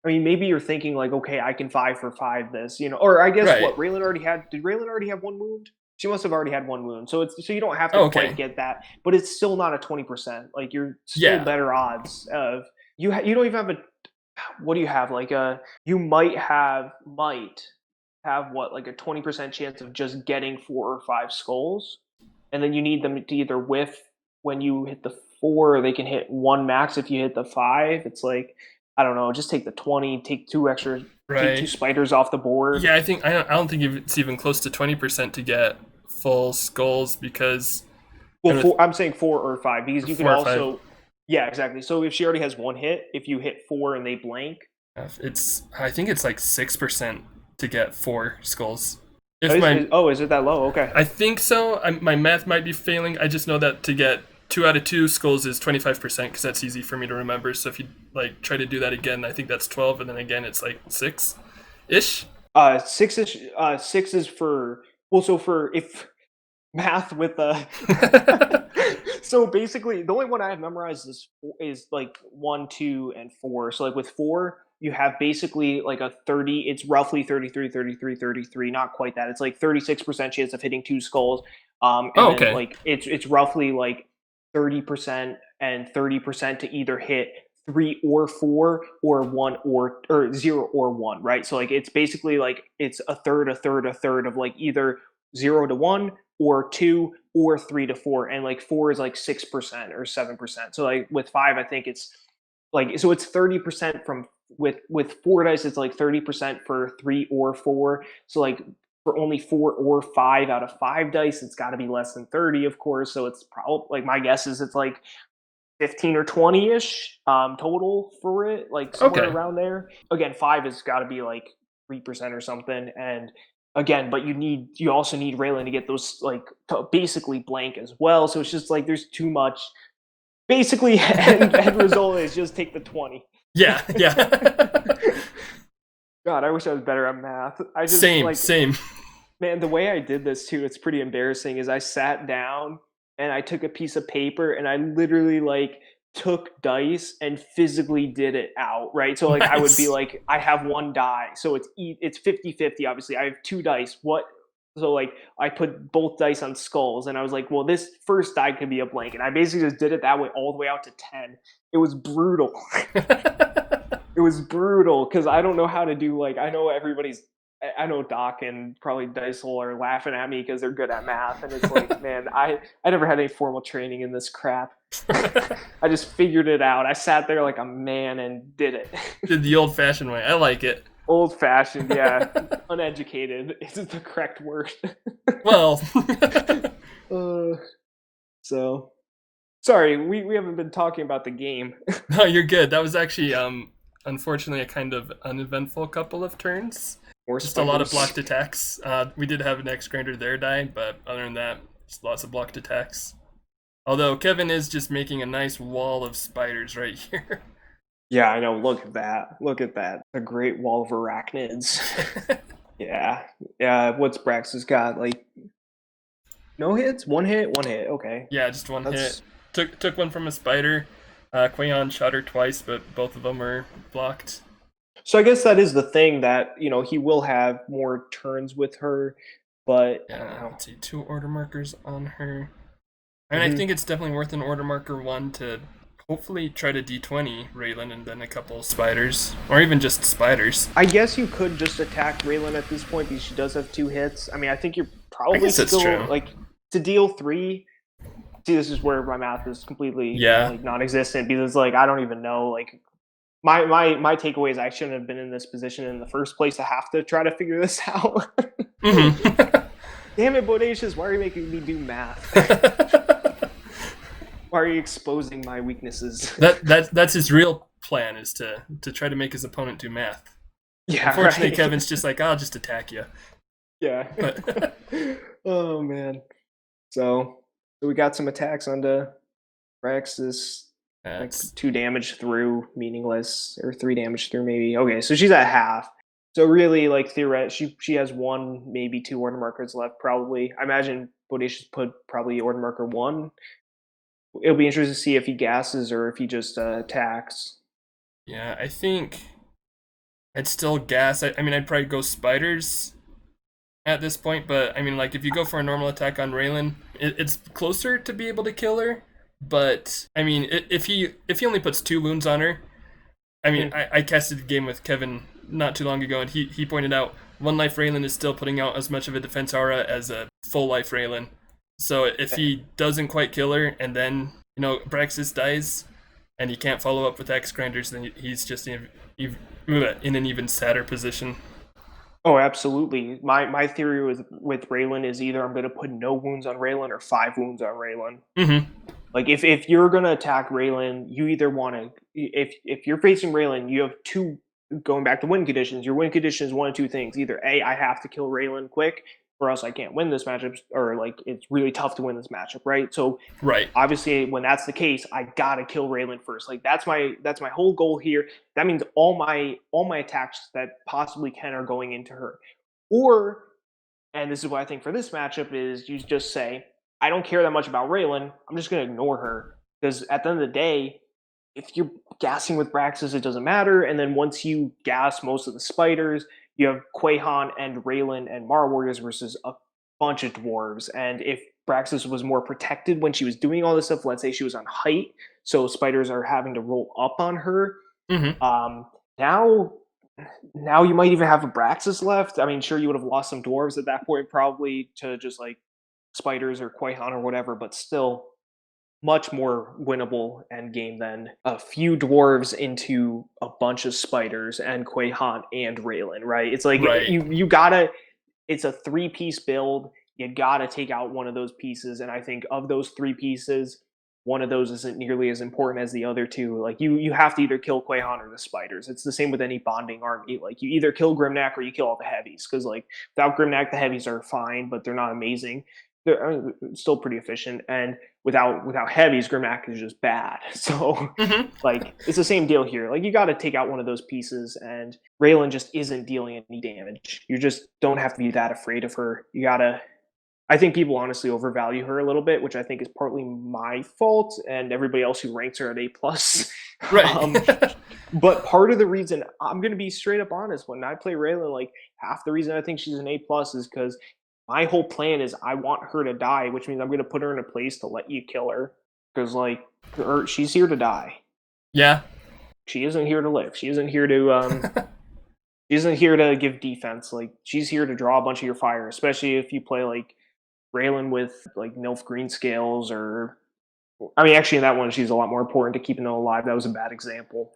I mean, maybe you're thinking like, okay, I can 5 for 5 this, or I guess what Raylan already had. Did Raylan already have 1 wound? She must have already had 1 wound, so you don't have to quite get that, but it's still not a 20%. Like you're still better odds of you. You don't even have a. What do you have? Like you might have what, like a 20% chance of just getting 4 or 5 skulls, and then you need them to either whiff when you hit the 4, or they can hit 1 max if you hit the 5. It's like, I don't know, just take the 20, take 2 extra, take 2 spiders off the board. Yeah, I don't think it's even close to 20% to get full skulls because. Well, I'm saying 4 or 5 because you can also. Yeah, exactly. So if she already has 1 hit, if you hit 4 and they blank, I think it's like 6% to get 4 skulls. Is it that low? Okay. I think so. My math might be failing. I just know that to get 2 out of 2 skulls is 25% because that's easy for me to remember. So if you like try to do that again, I think that's 12, and then again it's like 6-ish. 6-ish. 6 is for if math with the. So basically, the only one I have memorized is like 1, 2, and 4. So like with 4, you have basically like a 30. It's roughly 33, 33, 33. Not quite that. It's like 36% chance of hitting 2 skulls. Then like it's roughly like 30% and 30% to either hit 3 or 4 or 1 or 0 or 1, right? So like it's basically like it's a third of like either 0 to 1 or 2 or 3 to 4, and like 4 is like 6% or 7%. So like with 5, I think it's like, so it's 30% from with 4 dice. It's like 30% for 3 or 4. So like for only 4 or 5 out of 5 dice, it's got to be less than 30, of course. So it's probably, like, my guess is it's like 15 or 20-ish total for it, like somewhere around there. Again, 5 has got to be like 3% or something, and again, but you also need Raylan to get those like to basically blank as well. So it's just like there's too much. Basically, end result is just take the 20. Yeah. God, I wish I was better at math. Same. Man, the way I did this too, it's pretty embarrassing. Is I sat down and I took a piece of paper and I literally like took dice and physically did it out, right? So like I would be like, I have 1 die, so it's 50-50. Obviously I have 2 dice. What So like I put both dice on skulls, and I was like, well, this first die could be a blank, and I basically just did it that way all the way out to 10. It was brutal. It was brutal because I don't know how to do, like, I know everybody's, I know Doc and probably Dicel are laughing at me because they're good at math, and it's like, man, I never had any formal training in this crap. I just figured it out. I sat there like a man and did it. Did the old-fashioned way. I like it. Old-fashioned, yeah. Uneducated is the correct word. Well. So, sorry, we haven't been talking about the game. No, you're good. That was actually, unfortunately, a kind of uneventful couple of turns. Just a lot of blocked attacks. We did have an X-Grinder there die, but other than that, just lots of blocked attacks. Although Kevin is just making a nice wall of spiders right here. Yeah, I know. Look at that. Look at that. A great wall of arachnids. Yeah. Yeah. What's Braxas got? Like, no hits? One hit? One hit. Okay. Yeah, just one hit. Took one from a spider. Quahon shot her twice, but both of them were blocked. So I guess that is the thing that, you know, he will have more turns with her, but... Yeah, let's see. 2 order markers on her. And I think it's definitely worth an order marker 1 to hopefully try to D20 Raylan and then a couple spiders. Or even just spiders. I guess you could just attack Raylan at this point because she does have 2 hits. I mean, I think you're probably still, like, to deal 3... See, this is where my math is completely like, non-existent because, like, I don't even know, like... My takeaway is I shouldn't have been in this position in the first place to have to try to figure this out. Damn it, Bodacious, why are you making me do math? Why are you exposing my weaknesses? That's his real plan, is to try to make his opponent do math. Yeah, unfortunately, right. Kevin's just like, I'll just attack you. Yeah. Oh, man. So we got some attacks onto Braxas. Like 2 damage through, meaningless, or 3 damage through, maybe. Okay, so she's at half. So really, like, theoretically, she has 1, maybe 2 order markers left, probably. I imagine Bodacious put probably order marker 1. It'll be interesting to see if he gasses or if he just attacks. Yeah, I think I'd still gas. I mean, I'd probably go spiders at this point, but I mean, like, if you go for a normal attack on Raylan, it's closer to be able to kill her. But I mean, if he only puts 2 wounds on her, I mean, I casted a game with Kevin not too long ago, and he pointed out 1 life Raylan is still putting out as much of a defense aura as a full life Raylan. So if he doesn't quite kill her, and then, you know, Braxas dies, and he can't follow up with X grinders, then he's just in an even sadder position. Oh, absolutely. My theory with Raylan is either I'm going to put no wounds on Raylan or 5 wounds on Raylan. Like, if you're going to attack Raylan, you either want to... If you're facing Raylan, you have 2... Going back to win conditions, your win condition is 1 of 2 things. Either A, I have to kill Raylan quick, or else I can't win this matchup, or, like, it's really tough to win this matchup, right? So, obviously, when that's the case, I gotta kill Raylan first. Like, that's my whole goal here. That means all my attacks that possibly can are going into her. Or, and this is what I think for this matchup, is you just say, I don't care that much about Raylan. I'm just going to ignore her. Because at the end of the day, if you're gassing with Braxas, it doesn't matter. And then once you gas most of the spiders, you have Quahon and Raylan and Mara Warriors versus a bunch of dwarves. And if Braxas was more protected when she was doing all this stuff, let's say she was on height, so spiders are having to roll up on her. Now you might even have a Braxas left. I mean, sure, you would have lost some dwarves at that point probably to just, like, spiders or Quahon or whatever, but still much more winnable endgame than a few dwarves into a bunch of spiders and Quahon and Raylan, right? It's like you gotta, it's a 3-piece build. You gotta take out one of those pieces, and I think of those 3 pieces, one of those isn't nearly as important as the other 2. Like, you have to either kill Quahon or the spiders. It's the same with any bonding army. Like, you either kill Grimnack or you kill all the heavies, because, like, without Grimnack, the heavies are fine, but they're not amazing. They're still pretty efficient, and without heavies, Grimnack is just bad. So, like, it's the same deal here. Like, you got to take out one of those pieces, and Raylan just isn't dealing any damage. You just don't have to be that afraid of her. You gotta... I think people honestly overvalue her a little bit, which I think is partly my fault, and everybody else who ranks her at A+. Right. But part of the reason, I'm going to be straight up honest, when I play Raylan, like, half the reason I think she's an A+ is because my whole plan is I want her to die, which means I'm going to put her in a place to let you kill her because like she's here to die. Yeah. She isn't here to live. She isn't here to she isn't here to give defense. Like she's here to draw a bunch of your fire, especially if you play like Raylan with like Nilf Greenscales or I mean actually in that one she's a lot more important to keeping them alive. That was a bad example.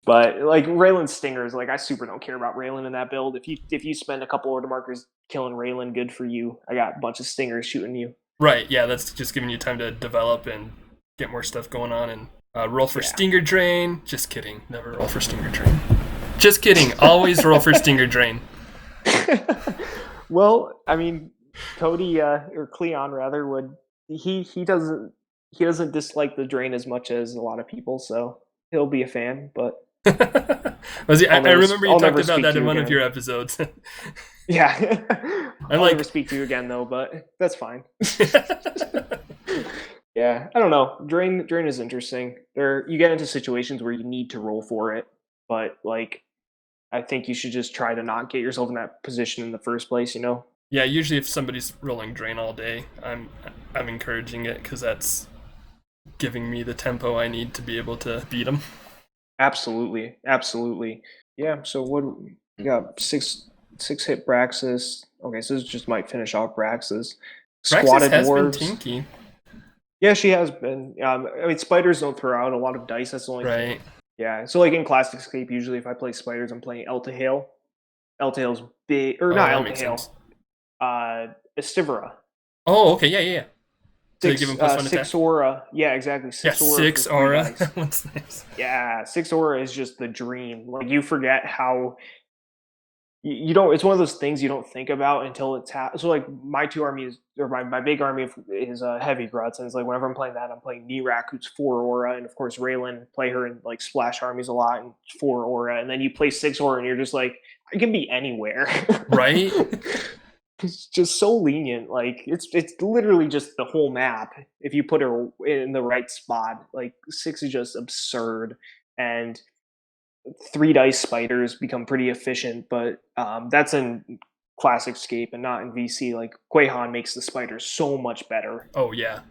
But like Raylan stingers, like I super don't care about Raylan in that build. If you spend a couple order markers killing Raylan, good for you. I got a bunch of stingers shooting you. Right, yeah, that's just giving you time to develop and get more stuff going on and roll for Stinger Drain. Just kidding, never roll for Stinger Drain. Just kidding, always roll for Stinger Drain. Well, I mean, Cody or Cleon rather would he doesn't dislike the drain as much as a lot of people, so he'll be a fan. But Was he, I remember you talked about that in one of your episodes. Yeah, I'll never speak to you again though, but that's fine. Yeah, I don't know. Drain is interesting. You get into situations where you need to roll for it, but like I think you should just try to not get yourself in that position in the first place. You know. Yeah, usually if somebody's rolling drain all day, I'm encouraging it because that's giving me the tempo I need to be able to beat them. Absolutely. Yeah. So what we got? Six hit Braxas. Okay, so this just might finish off Braxas. Braxas has been tinky. Yeah, she has been. I mean, spiders don't throw out a lot of dice. That's the only thing. Yeah. So like in Classic Escape, usually if I play spiders, I'm playing Eltahale. Eltahal's big, or not Eltahale. Estivera. Oh, okay, yeah. So you give him +1 6 attack? Aura. Yeah, exactly. 6 Aura. 6 Aura. That's nice. Yeah, 6 Aura is just the dream. Like you forget how you don't. It's one of those things you don't think about until it's so like my two armies or my big army is heavy Gruts, and it's like whenever I'm playing that, I'm playing Nirak, who's 4 Aura, and of course Raylan. Play her in like splash armies a lot and 4 Aura, and then you play 6 Aura, and you're just like, I can be anywhere. Right. It's just so lenient. Like it's literally just the whole map. If you put her in the right spot, like 6 is just absurd, and 3 dice spiders become pretty efficient. But that's in Classic Escape and not in VC. Like Quahon makes the spiders so much better. Oh yeah.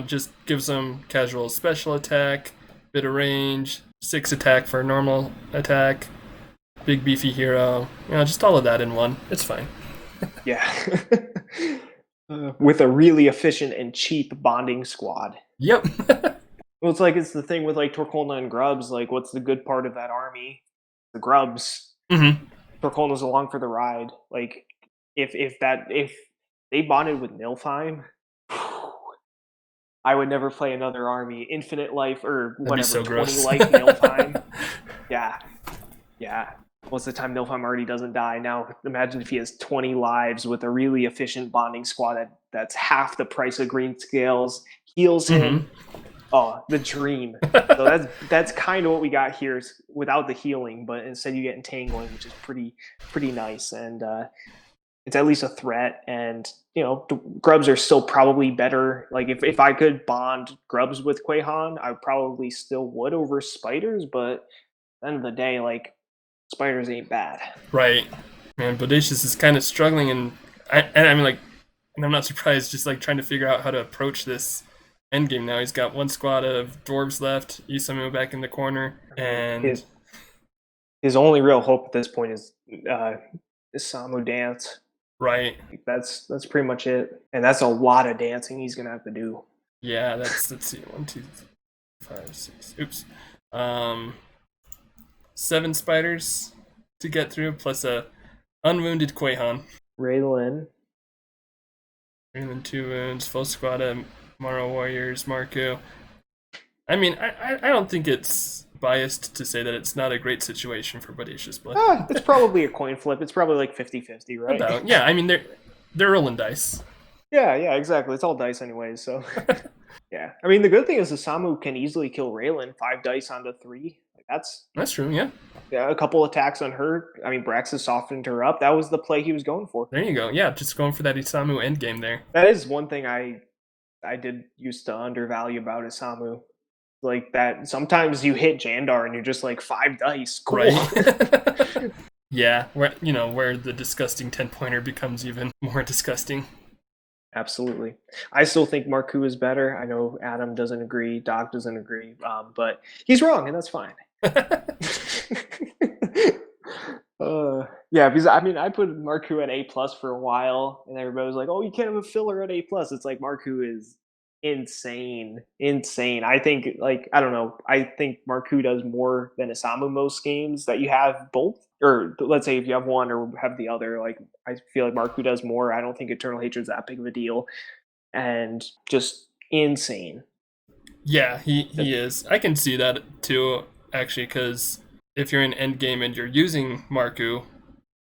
Just gives them casual special attack, bit of range, 6 attack for normal attack, big beefy hero. Just all of that in one. It's fine. Yeah. With a really efficient and cheap bonding squad. Yep. Well, it's the thing with like Torcolna and Grubs. Like, what's the good part of that army? The Grubs. Mm-hmm. Torcolna's along for the ride. Like, if they bonded with Nilfheim, I would never play another army. Infinite life or whatever, so 20 gross. life Nilfheim. Yeah. Most of the time Nilfheim already doesn't die. Now imagine if he has 20 lives with a really efficient bonding squad that's half the price of Greenscales, heals him. Oh, the dream. So that's kind of what we got here without the healing, but instead you get entangling, which is pretty nice. And it's at least a threat. And the Grubs are still probably better. Like if I could bond Grubs with Quahon, I probably still would over spiders, but at the end of the day, like spiders ain't bad. Right. Man, Bodacious is kind of struggling, and I mean, like, and I'm not surprised, just like trying to figure out how to approach this endgame now. He's got one squad of dwarves left, Isamu back in the corner, and his only real hope at this point is Isamu dance. Right. That's pretty much it. And that's a lot of dancing he's gonna have to do. Yeah, let's see. 1, 2, 5, 6. Oops. 7 spiders to get through, plus a unwounded Quahon. Raylan 2 wounds, full squad of Morrow Warriors, Marco. I mean, I don't think it's biased to say that it's not a great situation for BodaciousBlood. It's probably a coin flip. It's probably like 50-50, right? About. Yeah, I mean, they're rolling dice. Yeah, exactly. It's all dice anyways, so... Yeah. I mean, the good thing is Isamu can easily kill Raylan. 5 dice onto 3. That's true, yeah. Yeah, a couple attacks on her. I mean, Braxas softened her up. That was the play he was going for. There you go. Yeah, just going for that Isamu endgame there. That is one thing I did used to undervalue about Isamu. Like that, sometimes you hit Jandar and you're just like 5 dice. Cool. Right. Yeah, where the disgusting 10-pointer becomes even more disgusting. Absolutely. I still think Marku is better. I know Adam doesn't agree, Doc doesn't agree, but he's wrong, and that's fine. Yeah, because I mean, I put Marku at A plus for a while, and everybody was like, "Oh, you can't have a filler at A plus." It's like Marku is insane, insane. I think, like, I don't know. I think Marku does more than Isamu most games that you have both, or let's say if you have one or have the other. Like, I feel like Marku does more. I don't think Eternal Hatred's that big of a deal, and just insane. Yeah, he is. I can see that too, actually, because if you're in end game and you're using Marku,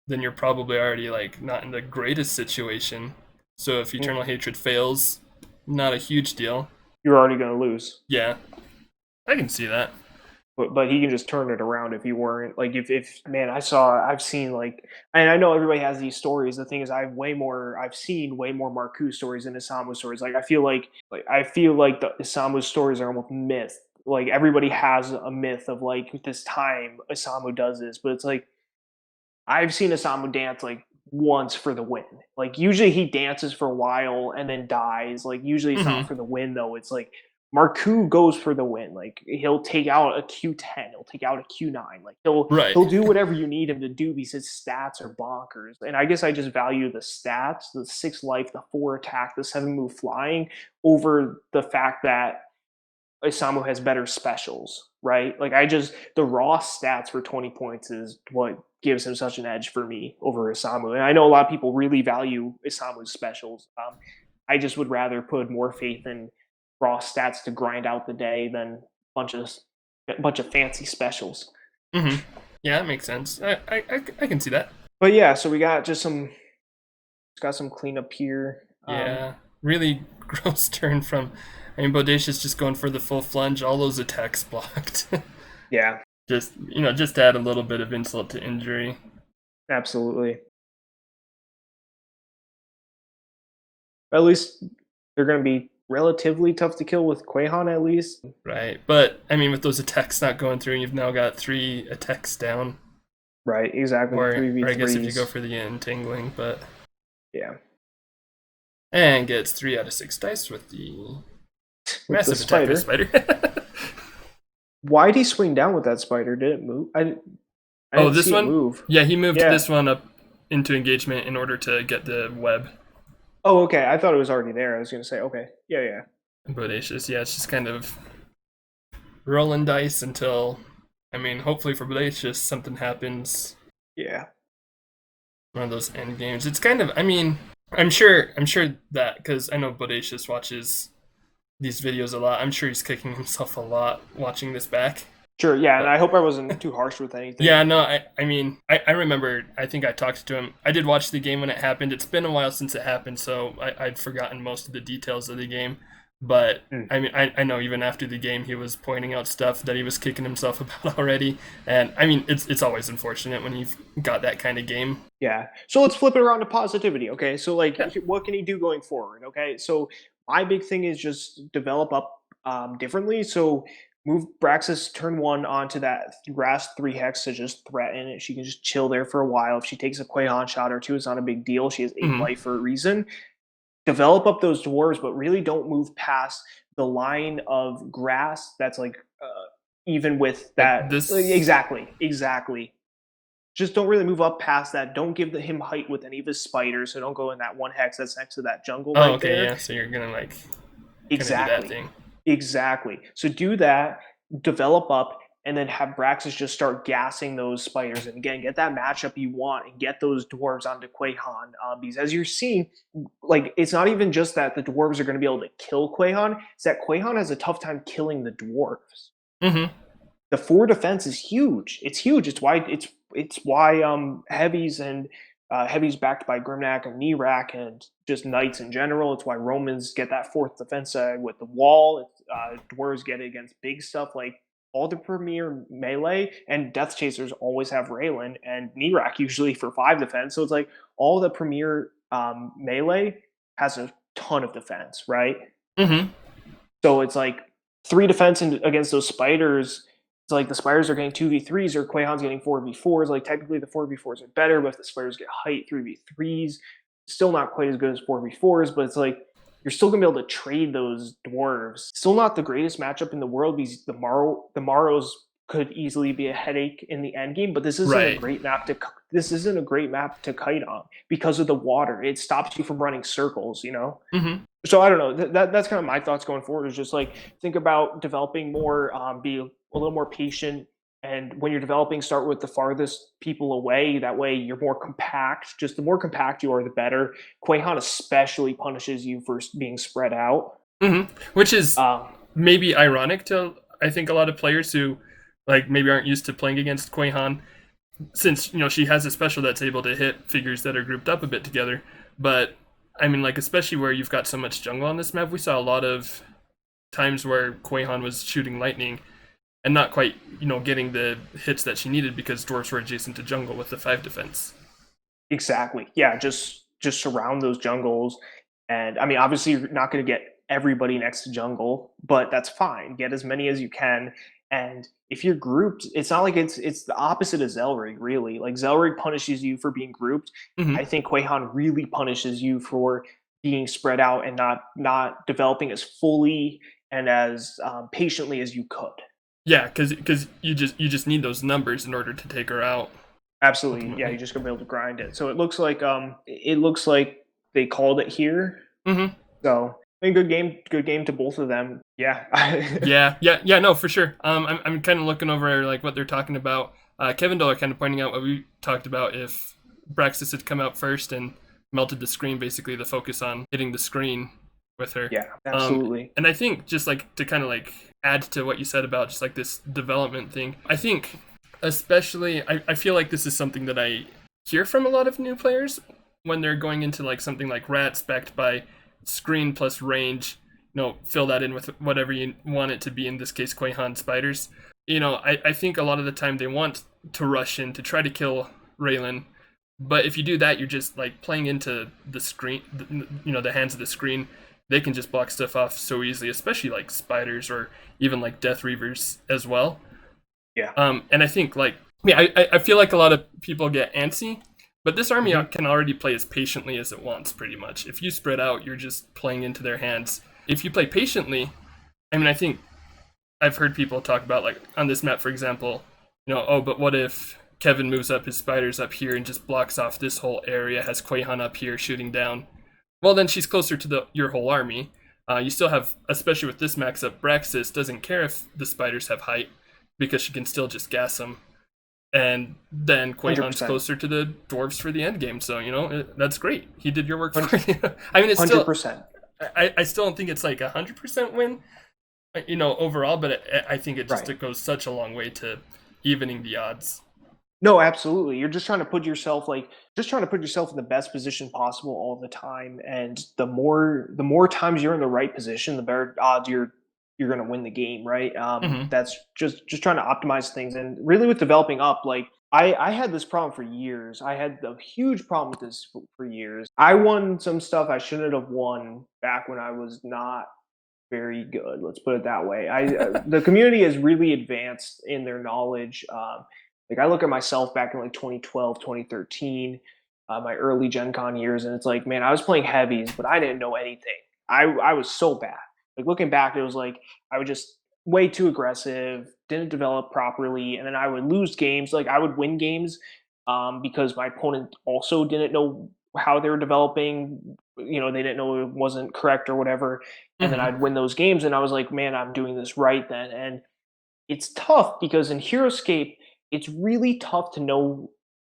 then you're probably already like not in the greatest situation. So if Eternal Hatred fails, not a huge deal. You're already going to lose. Yeah, I can see that. But he can just turn it around if he weren't like if man I've seen like, and I know everybody has these stories. The thing is I've seen way more Marku stories than Isamu stories. Like I feel like the Isamu stories are almost myth. Like everybody has a myth of like this time Isamu does this, but it's like I've seen Isamu dance like once for the win. Like usually he dances for a while and then dies. Like usually it's not for the win though. It's like Marku goes for the win. Like he'll take out a Q10, he'll take out a Q9. Like he'll do whatever you need him to do because his stats are bonkers. And I guess I just value the stats, the 6 life, the 4 attack, the 7 move flying over the fact that Isamu has better specials, right? Like the raw stats for 20 points is what gives him such an edge for me over Isamu. And I know a lot of people really value Isamu's specials. I just would rather put more faith in raw stats to grind out the day than a bunch of fancy specials. Mm-hmm. Yeah, that makes sense. I can see that. But yeah, so we got got some cleanup here. Yeah, really gross turn from. I mean, Bodacious just going for the full flunge. All those attacks blocked. Yeah. Just just add a little bit of insult to injury. Absolutely. At least they're going to be relatively tough to kill with Quahon, at least. Right, but I mean, with those attacks not going through, you've now got 3 attacks down. Right, exactly. Or I guess if you go for the entangling, but yeah. And gets 3 out of 6 dice with the massive spider. Spider. Why'd he swing down with that spider? Did it move? I this one? Move. Yeah, he moved this one up into engagement in order to get the web. Oh, okay. I thought it was already there. I was going to say, okay. Yeah. Bodacious, yeah, it's just kind of rolling dice until, I mean, hopefully for Bodacious, something happens. Yeah. One of those end games. It's kind of, I mean, I'm sure that, because I know Bodacious watches these videos a lot. I'm sure he's kicking himself a lot watching this back. Sure, yeah, and I hope I wasn't too harsh with anything. Yeah, no, I mean, I remember, I think I talked to him. I did watch the game when it happened. It's been a while since it happened, so I'd forgotten most of the details of the game. But, I mean, I know even after the game, he was pointing out stuff that he was kicking himself about already. And, I mean, it's always unfortunate when you've got that kind of game. Yeah. So let's flip it around to positivity, okay? So, like, what can he do going forward, okay? So my big thing is just develop up differently. So move Braxas turn 1 onto that grass 3 hex to just threaten it. She can just chill there for a while. If she takes a Quahon shot or 2, it's not a big deal. She has 8 life for a reason. Develop up those dwarves, but really don't move past the line of grass that's like even with that. Exactly. Just don't really move up past that. Don't give him height with any of his spiders. So don't go in that 1 hex that's next to that jungle there. Yeah. So you're gonna like exactly do that thing. Exactly. So do that. Develop up. And then have Braxas just start gassing those spiders. And again, get that matchup you want and get those dwarves onto Quahon. Because as you're seeing, like, it's not even just that the dwarves are going to be able to kill Quahon. It's that Quahon has a tough time killing the dwarves. Mm-hmm. The 4 defense is huge. It's huge. It's why heavies and heavies backed by Grimnak and Nirak and just knights in general. It's why Romans get that 4th defense with the wall. Dwarves get it against big stuff like all the premier melee, and Death Chasers always have Raylan and Nirak usually for 5 defense. So it's like all the premier melee has a ton of defense, right? Mm-hmm. So it's like 3 defense against those spiders it's like the spiders are getting 2v3s or Quahon's getting 4v4s. Like technically the 4v4s are better, but if the spiders get height 3v3s, still not quite as good as 4v4s, but it's like you're still gonna be able to trade those dwarves. Still not the greatest matchup in the world because the Maros could easily be a headache in the end game, but this isn't a Right. great map to kite on because of the water. It stops you from running circles, you know? Mm-hmm. So I don't know. That's kind of my thoughts going forward. Is just like think about developing more, be a little more patient, and when you're developing, start with the farthest people away. That way, you're more compact. Just the more compact you are, the better. Quahon especially punishes you for being spread out, Mm-hmm. Which is um, maybe ironic to, I think, a lot of players who like maybe aren't used to playing against Quahon, since she has a special that's able to hit figures that are grouped up a bit together. But I mean, like, especially where you've got so much jungle on this map, we saw a lot of times where Quahon was shooting lightning and not quite getting the hits that she needed because dwarves were adjacent to jungle with the 5 defense. exactly. Yeah, just surround those jungles, and I mean, obviously, you're not going to get everybody next to jungle, but that's fine. Get as many as you can, and if you're grouped, it's not like it's the opposite of Zelrig, really. Like Zelrig punishes you for being grouped. Mm-hmm. I think Quahon really punishes you for being spread out and not developing as fully and as patiently as you could. Yeah, because you just need those numbers in order to take her out Absolutely. Yeah, you're ultimately. just gonna be able to grind it. So it looks like they called it here. Mm-hmm. So I mean, good game to both of them. Yeah. Yeah. No, for sure. I'm kind of looking over like what they're talking about. kevindola kind of pointing out what we talked about. If Braxas had come out first and melted the screen, basically the focus on hitting the screen with her. Yeah, Um, absolutely. and I think just like to kind of like add to what you said about just like this development thing, I think especially I feel like this is something that I hear from a lot of new players when they're going into like something like rats backed by screen plus range. Fill that in with whatever you want it to be, in this case Quahon spiders. I think a lot of the time they want to rush in to try to kill Raylan, but if you do that, you're just like playing into the screen, the hands of the screen. They can just block stuff off so easily, especially like spiders or even like death reavers as well. Yeah. And I think like, yeah, I feel like a lot of people get antsy, but this army Mhm. can already play as patiently as it wants, pretty much. If you spread out, you're just playing into their hands. If you play patiently, I mean, I think I've heard people talk about like on this map, for example, oh, but what if Kevin moves up his spiders up here and just blocks off this whole area, has Quahon up here shooting down? Well, then she's closer to your whole army. You still have, especially with this max up, Braxas doesn't care if the spiders have height because she can still just gas them. And then Quahon's 100%. closer to the dwarves for the end game. So, that's great. He did your work for you. I mean, it's still, 100%. I still don't think it's like 100% win, overall, but I think Right. it goes such a long way to evening the odds. No, absolutely. You're just trying to put yourself in the best position possible all the time, and the more times you're in the right position, the better odds you're going to win the game, right? Mm-hmm. That's just trying to optimize things, and really with developing up, like I had this problem for years. I had a huge problem with this for years. I won some stuff I shouldn't have won back when I was not very good. Let's put it that way. The community has really advanced in their knowledge. Like I look at myself back in like 2012, 2013, my early Gen Con years, and it's like, man, I was playing heavies, but I didn't know anything. I was so bad. Like looking back, it was like I was just way too aggressive, didn't develop properly, and then I would lose games. Like I would win games because my opponent also didn't know how they were developing. They didn't know it wasn't correct or whatever, and then Mm-hmm. I'd win those games, and I was like, man, I'm doing this right then. And it's tough because in Heroscape, it's really tough to know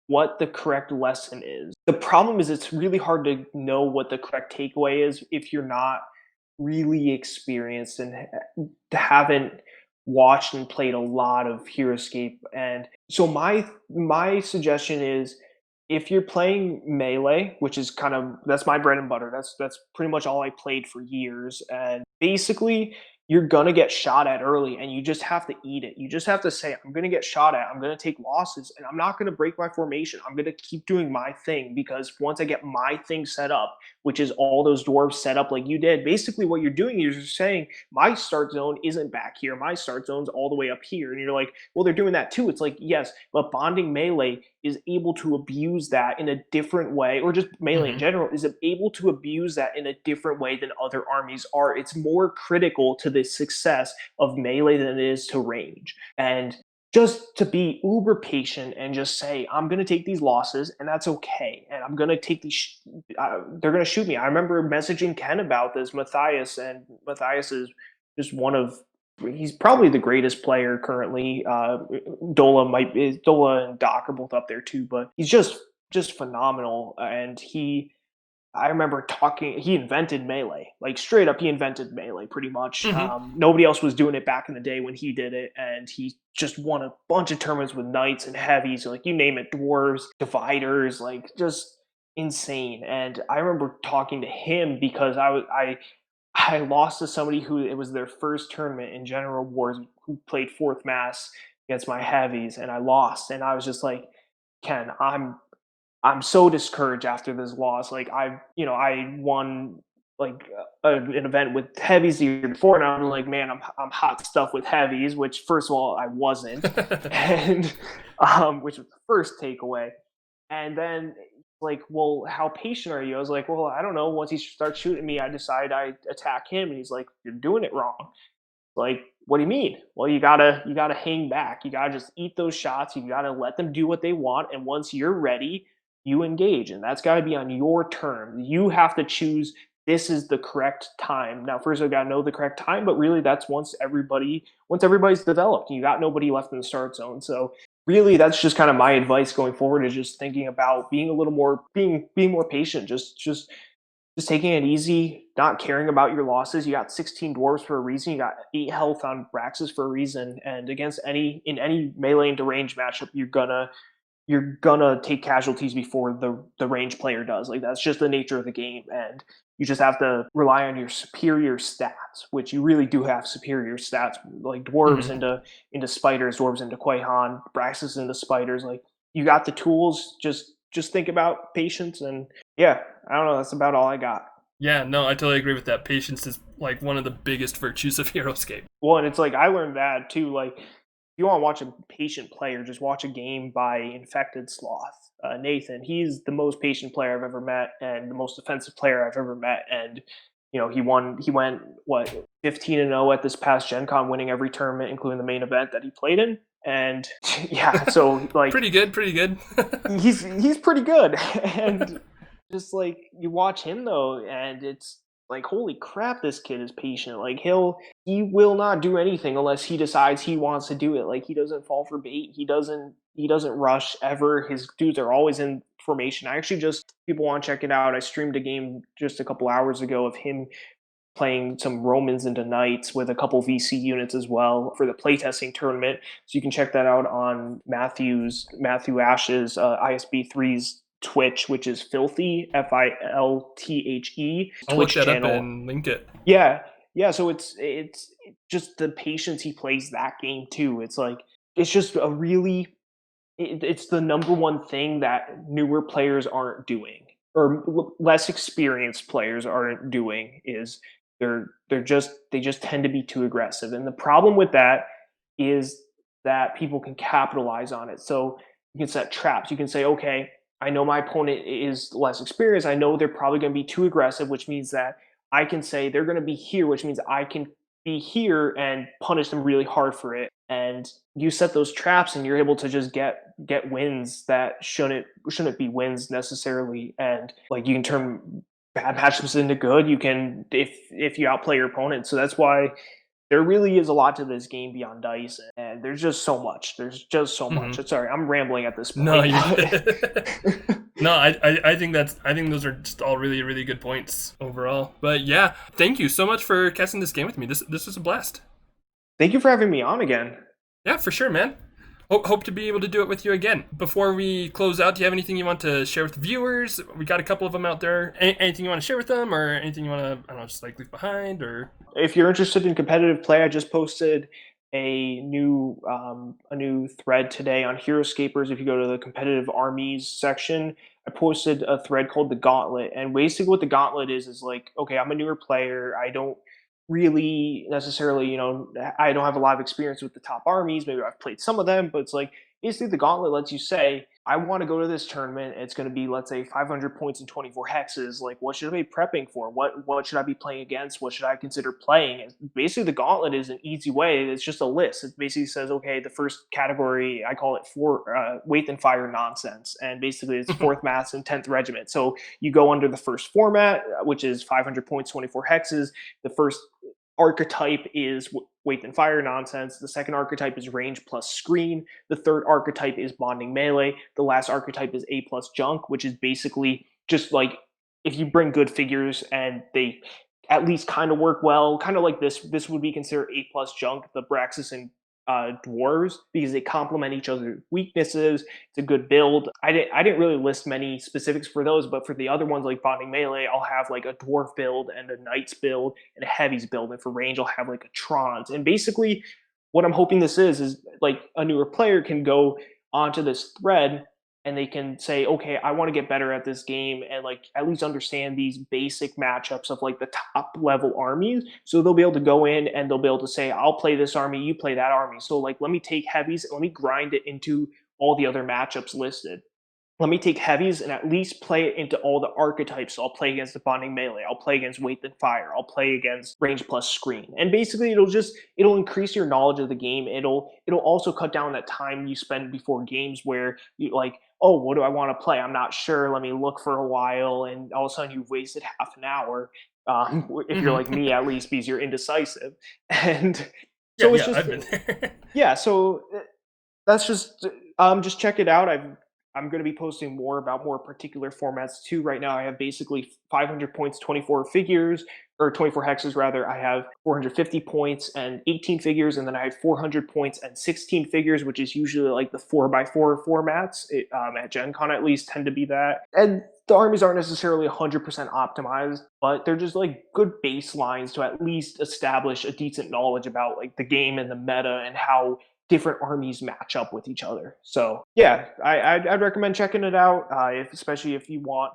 what the correct lesson is. The problem is it's really hard to know what the correct takeaway is if you're not really experienced and haven't watched and played a lot of Heroscape. And so my suggestion is if you're playing melee, which is that's my bread and butter. That's pretty much all I played for years. And basically you're gonna get shot at early and you just have to eat it. You just have to say, I'm gonna get shot at, I'm gonna take losses, and I'm not gonna break my formation. I'm gonna keep doing my thing because once I get my thing set up, which is all those dwarves set up like you did. Basically, what you're doing is you're saying, my start zone isn't back here. My start zone's all the way up here. And you're like, well, they're doing that too. It's like, yes, but bonding melee is able to abuse that in a different way, or just melee in general is able to abuse that in a different way than other armies are. It's more critical to the success of melee than it is to range. And just to be uber patient and just say, I'm going to take these losses and that's okay. And I'm going to take these, they're going to shoot me. I remember messaging Ken about this, Matthias, and Matthias is just he's probably the greatest player currently. Dola and Doc are both up there too, but he's just phenomenal. And I remember he invented melee, like straight up, he invented melee pretty much. Nobody else was doing it back in the day when he did it, and he just won a bunch of tournaments with knights and heavies, like you name it, dwarves, dividers, like just insane. And I remember talking to him because I lost to somebody who it was their first tournament in General Wars, who played fourth mass against my heavies, and I lost. And I was just like, Ken, I'm so discouraged after this loss. Like I won like an event with heavies the year before, and I'm like, man, I'm hot stuff with heavies, which first of all I wasn't, and which was the first takeaway. And then like, well, how patient are you? I was like, well, I don't know. Once he starts shooting me, I decide I attack him, and he's like, you're doing it wrong. Like, what do you mean? Well, you gotta hang back. You gotta just eat those shots. You gotta let them do what they want, and once you're ready, you engage, and that's got to be on your term. You have to choose, this is the correct time. Now, first I've got to know the correct time, but really that's once everybody's developed. You got nobody left in the start zone. So really, that's just kind of my advice going forward, is just thinking about being a little more, being more patient, just taking it easy, not caring about your losses. You got 16 dwarves for a reason. You got 8 health on Braxas for a reason. And against any melee and range matchup, you're gonna take casualties before the range player does. Like, that's just the nature of the game, and you just have to rely on your superior stats, which you really do have superior stats, like dwarves into spiders, dwarves into Quahon, Braxas into spiders. Like, you got the tools. Just think about patience, and yeah, I don't know. That's about all I got. Yeah, no, I totally agree with that. Patience is like one of the biggest virtues of Heroscape. Well, and it's like I learned that too. Like, if you want to watch a patient player, just watch a game by Infected Sloth. Nathan, he's the most patient player I've ever met, and the most defensive player I've ever met. And he went what 15-0 at this past Gen Con, winning every tournament, including the main event that he played in. And yeah, so like pretty good. he's pretty good, and just like you watch him though, and it's like, holy crap, this kid is patient. Like, he will not do anything unless he decides he wants to do it. Like, he doesn't fall for bait. He doesn't rush ever. His dudes are always in formation. I actually people want to check it out, I streamed a game just a couple hours ago of him playing some Romans into Knights with a couple VC units as well for the playtesting tournament. So you can check that out on Matthew Ash's ISB3's Twitch, which is Filthy, Filthe. I'll look that channel up and link it. Yeah. So it's just the patience he plays that game too. It's like, it's just it's the number one thing that newer players aren't doing, or less experienced players aren't doing, is they just tend to be too aggressive. And the problem with that is that people can capitalize on it. So you can set traps. You can say, okay, I know my opponent is less experienced. I know they're probably going to be too aggressive, which means that I can say they're going to be here, which means I can be here and punish them really hard for it. And you set those traps, and you're able to just get wins that shouldn't be wins necessarily. And like, you can turn bad matchups into good. You can, if you outplay your opponent. So that's why there really is a lot to this game beyond dice, and there's just so much. Sorry, I'm rambling at this point. No, no, I think those are just all really, really good points overall. But yeah, thank you so much for casting this game with me. This was a blast. Thank you for having me on again. Yeah, for sure, man. Hope to be able to do it with you again. Before we close out, do you have anything you want to share with the viewers? We got a couple of them out there. Anything you want to share with them, or anything you want to, I don't know, just like leave behind? Or if you're interested in competitive play, I just posted a new thread today on Heroscapers. If you go to the competitive armies section, I posted a thread called the Gauntlet, and basically what the Gauntlet is like, okay, I'm a newer player. I don't really necessarily, I don't have a lot of experience with the top armies. Maybe I've played some of them, but it's like basically the Gauntlet lets you say, I want to go to this tournament. It's going to be, let's say, 500 points and 24 hexes. Like, what should I be prepping for? What should I be playing against? What should I consider playing? And basically, the Gauntlet is an easy way. It's just a list. It basically says, okay, the first category, I call it Weight and Fire nonsense, and basically it's 4th Mass and 10th Regiment. So you go under the first format, which is 500 points, 24 hexes. The first archetype is Weight and Fire nonsense. The second archetype is range plus screen. The third archetype is bonding melee. The last archetype is A plus junk, which is basically just like if you bring good figures and they at least kind of work well, kind of like this would be considered A plus junk, the Braxas and dwarves, because they complement each other's weaknesses. It's a good build. I didn't really list many specifics for those, but for the other ones like bonding melee, I'll have like a dwarf build and a knights build and a heavies build, and for range I'll have like a trons. And basically what I'm hoping this is like a newer player can go onto this thread and they can say, okay, I want to get better at this game and like at least understand these basic matchups of like the top level armies. So they'll be able to go in and they'll be able to say, I'll play this army, you play that army. So like, let me take heavies and let me grind it into all the other matchups listed. Let me take heavies and at least play it into all the archetypes. So I'll play against the bonding melee. I'll play against weight and fire. I'll play against range plus screen. And basically it'll increase your knowledge of the game. It'll also cut down that time you spend before games where you like, oh, what do I want to play? I'm not sure. Let me look for a while. And all of a sudden you've wasted half an hour. If you're like me, at least, because you're indecisive. And so it's just, I've been there. yeah. So that's just check it out. I'm going to be posting more about more particular formats too. Right now, I have basically 500 points, 24 figures, or 24 hexes rather. I have 450 points and 18 figures, and then I have 400 points and 16 figures, which is usually like the 4x4 formats. At Gen Con at least tend to be that. And the armies aren't necessarily 100% optimized, but they're just like good baselines to at least establish a decent knowledge about like the game and the meta and how different armies match up with each other. So yeah, I'd recommend checking it out, especially if you want,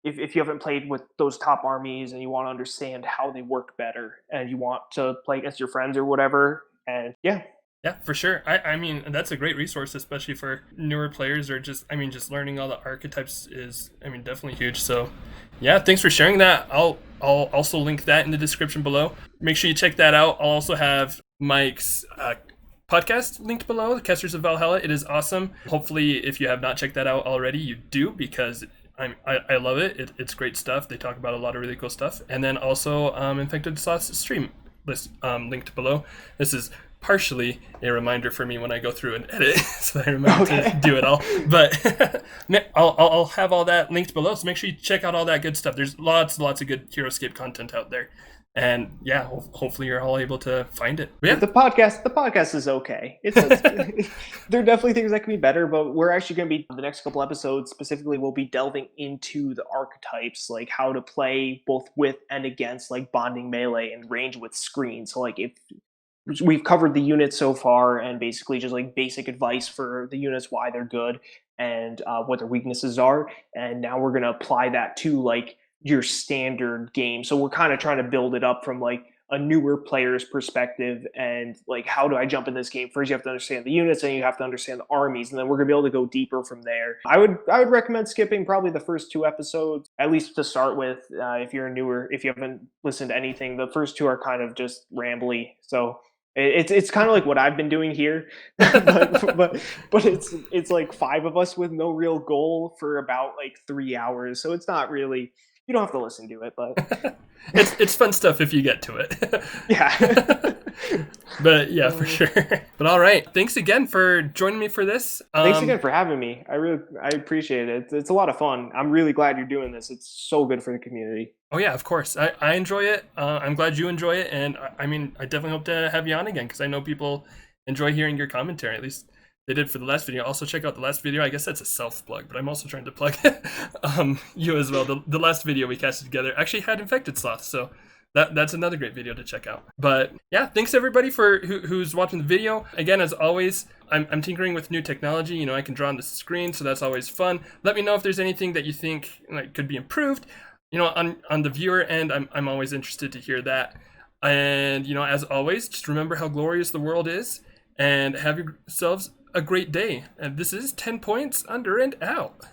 if you haven't played with those top armies and you want to understand how they work better and you want to play against your friends or whatever. And yeah. Yeah, for sure. I mean, that's a great resource, especially for newer players or just learning all the archetypes is, definitely huge. So yeah, thanks for sharing that. I'll also link that in the description below. Make sure you check that out. I'll also have Mike's podcast linked below, the Casters of Valhalla. It is awesome. Hopefully, if you have not checked that out already, you do, because I love it. It's great stuff. They talk about a lot of really cool stuff. And then also Infected Sloth's stream list linked below. This is partially a reminder for me when I go through and edit, so I remember to do it all. But I'll have all that linked below, so make sure you check out all that good stuff. There's lots of good Heroscape content out there. And yeah, hopefully you're all able to find it. But yeah, the podcast is okay. There are definitely things that can be better, but we're actually going to be, the next couple episodes specifically, we'll be delving into the archetypes, like how to play both with and against like bonding melee and range with screen. So like if we've covered the units so far and basically just like basic advice for the units, why they're good and what their weaknesses are. And now we're going to apply that to like your standard game. So we're kind of trying to build it up from like a newer player's perspective and like, how do I jump in this game? First, you have to understand the units and you have to understand the armies, and then we're gonna be able to go deeper from there. I would recommend skipping probably the first 2 episodes, at least to start with. If you're newer, if you haven't listened to anything, the first 2 are kind of just rambly. So it's kind of like what I've been doing here, but it's like 5 of us with no real goal for about like 3 hours. So it's not really, you don't have to listen to it, but it's fun stuff if you get to it. Yeah. But yeah, for sure. But all right, thanks again for joining me for this. Thanks again for having me. I appreciate it. It's a lot of fun. I'm really glad you're doing this. It's so good for the community. Oh yeah, of course. I enjoy it. I'm glad you enjoy it, and I definitely hope to have you on again, because I know people enjoy hearing your commentary. At least they did for the last video. Also check out the last video. I guess that's a self-plug, but I'm also trying to plug you as well. The last video we casted together actually had infected sloths, so That's another great video to check out. But yeah, thanks everybody for who's watching the video. Again, as always, I'm tinkering with new technology. You know, I can draw on the screen, so that's always fun. Let me know if there's anything that you think like could be improved. You know, on the viewer end, I'm always interested to hear that. And you know, as always, just remember how glorious the world is, and have yourselves a great day. And this is 10 points under and out.